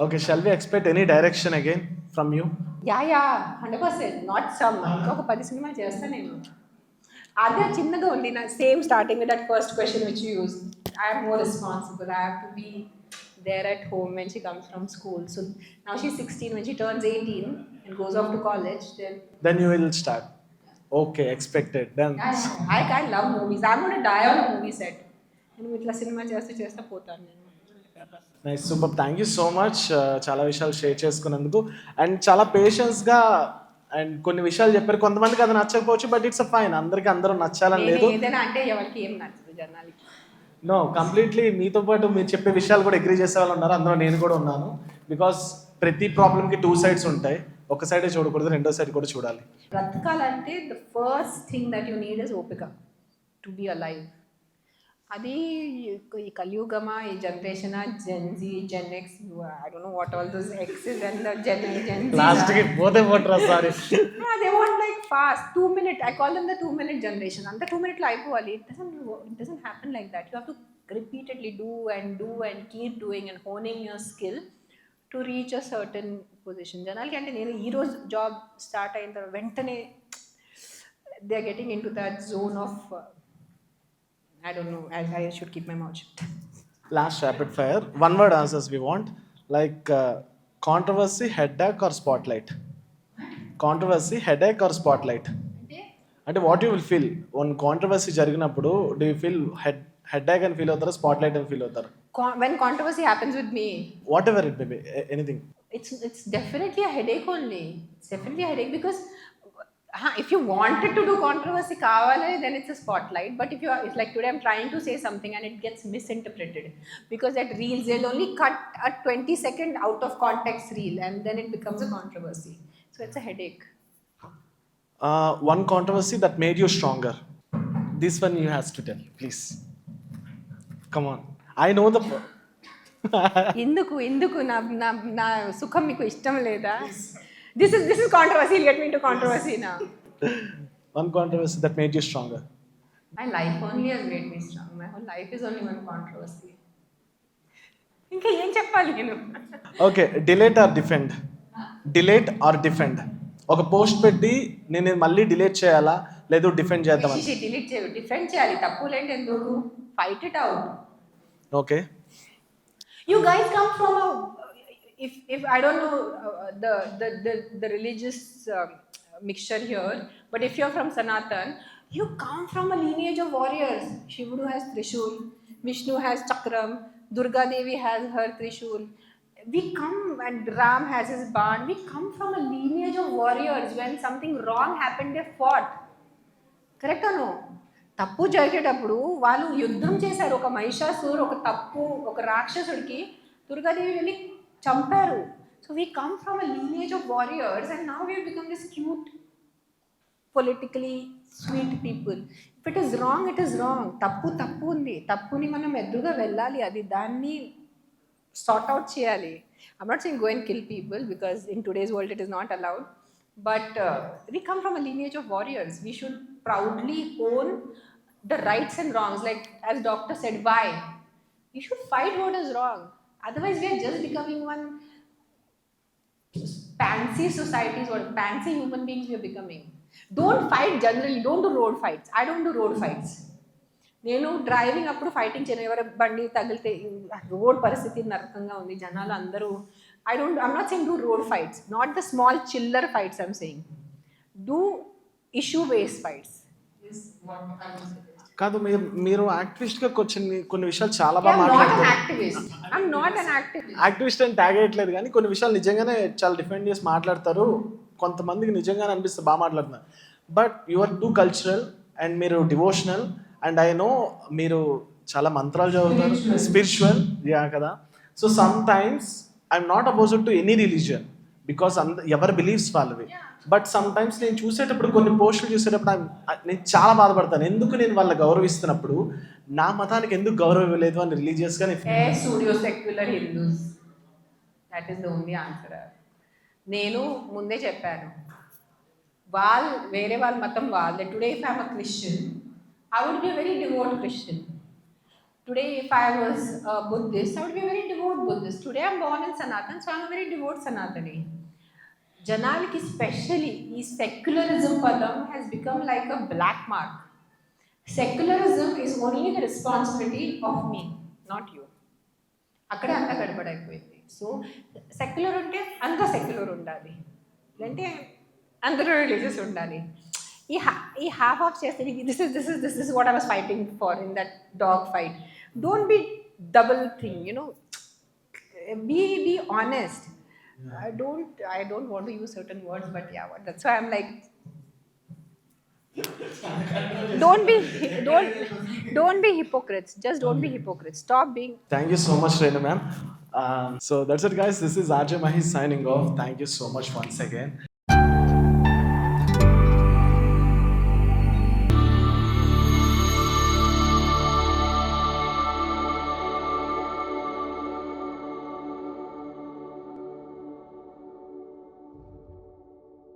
Okay, shall we expect any direction again from you? Yeah, 100%. Not some. ఇంకొక 10 సినిమాలు చేస్తా నేను. అదే చిన్నగా ఉంది నా same starting with that first question which you used. I am more responsible. I have to be there at home when she comes from school. So now she's 16. When she turns 18 and goes off to college, Then you will start. Okay, expected. Then I love movies. I'm going to die on a movie set. నేను ఇట్లా cinema చేస్తా పోతాను నేను. Nice, super, thank you so much చాలా విషయాలు share చేసుకున్నందుకు and చాలా పేషెన్స్గా and కొన్ని విషయాలు చెప్పారు. కొంతమందికి అది నచ్చకపోవచ్చు, బట్ ఇట్స్ ఫైన్, అందరికీ అందరూ నచ్చాలని లేదు. ఏదైనా అంటే ఎవరికి ఏం నచ్చదు జనాలకి. నో, కంప్లీట్లీ మీతో పాటు మీరు చెప్పే విషయాలు కూడా అగ్రీ చేసే వాళ్ళు ఉన్నారు, అందులో నేను కూడా ఉన్నాను. బికాస్ ప్రతి ప్రాబ్లమ్కి 2 sides ఉంటాయి, ఒక సైడే చూడకూడదు, రెండో సైడ్ కూడా చూడాలి. బ్రతకాలంటే the first thing that you need is opika to be alive. అది ఈ కలియుగమా, ఈ generation, gen Z, gen X, I don't know what all those excess and the gen Z లాస్ట్కి పోతే పోట్రా sorry. They want like fast 2 minute. I call them the 2 minute generation. అంత 2 minute లో అయిపోవాలి. It doesn't happen like that. You have to repeatedly do and keep doing and honing your skill to reach a certain position. జనాలకి అంటే నేను ఈ రోజు job start అయిన తర్వాత వెంటనే they are getting into that zone of I don't know. I should keep my mouth shut. Last rapid fire, 1 word answers we want, like controversy, headache or spotlight? Controversy, headache or spotlight? అంటే what you will feel one controversy జరిగినప్పుడు? Do you feel headache అని feel అవుతారా, spotlight అని feel అవుతారా? When controversy happens with me, what ever it may be, anything, it's definitely a headache only. It's definitely a headache because if you wanted to do controversy kavale, then it's a spotlight. But it's like today I'm trying to say something and it gets misinterpreted because that reels, they'll only cut a 20-second out of context reel and then it becomes a controversy. So it's a headache. One controversy that made you stronger. This one you has to tell, please. Come on, I know the ఎందుకు నా సుఖం మీకు ఇష్టం లేదా? This is controversy. You'll get me into controversy now. One controversy that made you stronger. My life only has made me strong. My whole life is only one controversy. ఇంకా ఏం చెప్పాలి నేను? Okay, delete are defend? Delete are defend? ఒక post పెట్టి నేను మళ్ళీ delete చేయాలా లేదు డిఫెండ్ చేద్దామని? డిలీట్ చేయాలి, డిఫెండ్ చేయాలి, తప్పులేంటి, ఎందుకు? Fight it out. Okay, You guys come from a, if I don't know the religious mixture here, but if you're from Sanatan, you come from a lineage of warriors. Shivudu has Trishul, Vishnu has Chakram, Durga Devi has her Trishul, we come, and Ram has his barn, we come from a lineage of warriors. When something wrong happened, they fought. Correct అను? తప్పు జరిగేటప్పుడు వాళ్ళు యుద్ధం చేశారు. ఒక మహిషాసురు, ఒక తప్పు, ఒక రాక్షసుడికి దుర్గాదేవి వెళ్ళి చంపారు. So we come from a lineage of warriors and now we become this cute politically sweet people. If it is wrong, it is wrong. తప్పు ఉంది. తప్పుని మనం ఎదురుగా వెళ్ళాలి. అది దాన్ని sort out cheyali. I'm not saying go and kill people, because in today's world it is not allowed. But we come from a lineage of warriors. We should proudly own the rights and wrongs. Like as doctor said, why? We should fight what is wrong. Otherwise we are just becoming one fancy societies or fancy human beings we are becoming. Don't fight generally. Don't do road fights. I don't do road fights. నేను driving అప్పుడు fighting చేయను. ఎవరి బండి తగిలితే road పరిస్థితి నరకంగా ఉంది, జనాలు అందరూ. I'm not saying do road fights, not the small chiller fights. I'm saying do issue based fights. కాదు, మీరు యాక్టివిస్ట్గా కొన్ని విషయాలు చాలా బాగా మాట్లాడుతారు. యాక్టివిస్ట్ అని ట్యాగ్ అయ్యట్లేదు, కానీ కొన్ని విషయాలు నిజంగానే చాలా డిఫెండ్ చేసి మాట్లాడతారు. కొంతమందికి నిజంగానే అనిపిస్తుంది బాగా మాట్లాడుతున్నారు. But you are too cultural and మీరు డివోషనల్. అండ్ ఐ నో మీరు చాలా మంత్రాలు చదువుతారు, స్పిరిచువల్ కదా. So sometimes I'm not opposed to any religion, because ఎవరి బిలీఫ్స్ వాళ్ళవి. బట్ సమ్ టైమ్స్ నేను చూసేటప్పుడు, కొన్ని పోస్టులు చూసేటప్పుడు నేను చాలా బాధపడతాను. ఎందుకు నేను వాళ్ళని గౌరవిస్తున్నప్పుడు నా మతానికి ఎందుకు గౌరవం ఇవ్వలేదు అని రిలీజియస్గా. Secular Hindus, that is the only answer. నేను ముందే చెప్పాను, వేరే వాళ్ళ మతం వాళ్ళే. Today if I'm a Christian, I would be a very devout Christian. Today, if I was a Buddhist, I would be a very devout Buddhist. Today, I'm born in Sanatan, so I'm a very devout Sanatani. Janaliki, especially, this secularism padam has become like a black mark. Secularism is only the responsibility of me, not you. Akkade anta gadipadayipoyindi. So, secular unte anta secular undali. Lente andaru religious undali. ఈ half of చేస్తే this is what I was fighting for in that dog fight. Don't be double thing, you know. Be honest. I don't want to use certain words, but yeah, that's why I'm like, don't be hypocrites. Just don't be hypocrites. Stop being. Thank you so much, Reena ma'am. So that's it, guys. This is RJ Mahi signing off. Thank you so much once again.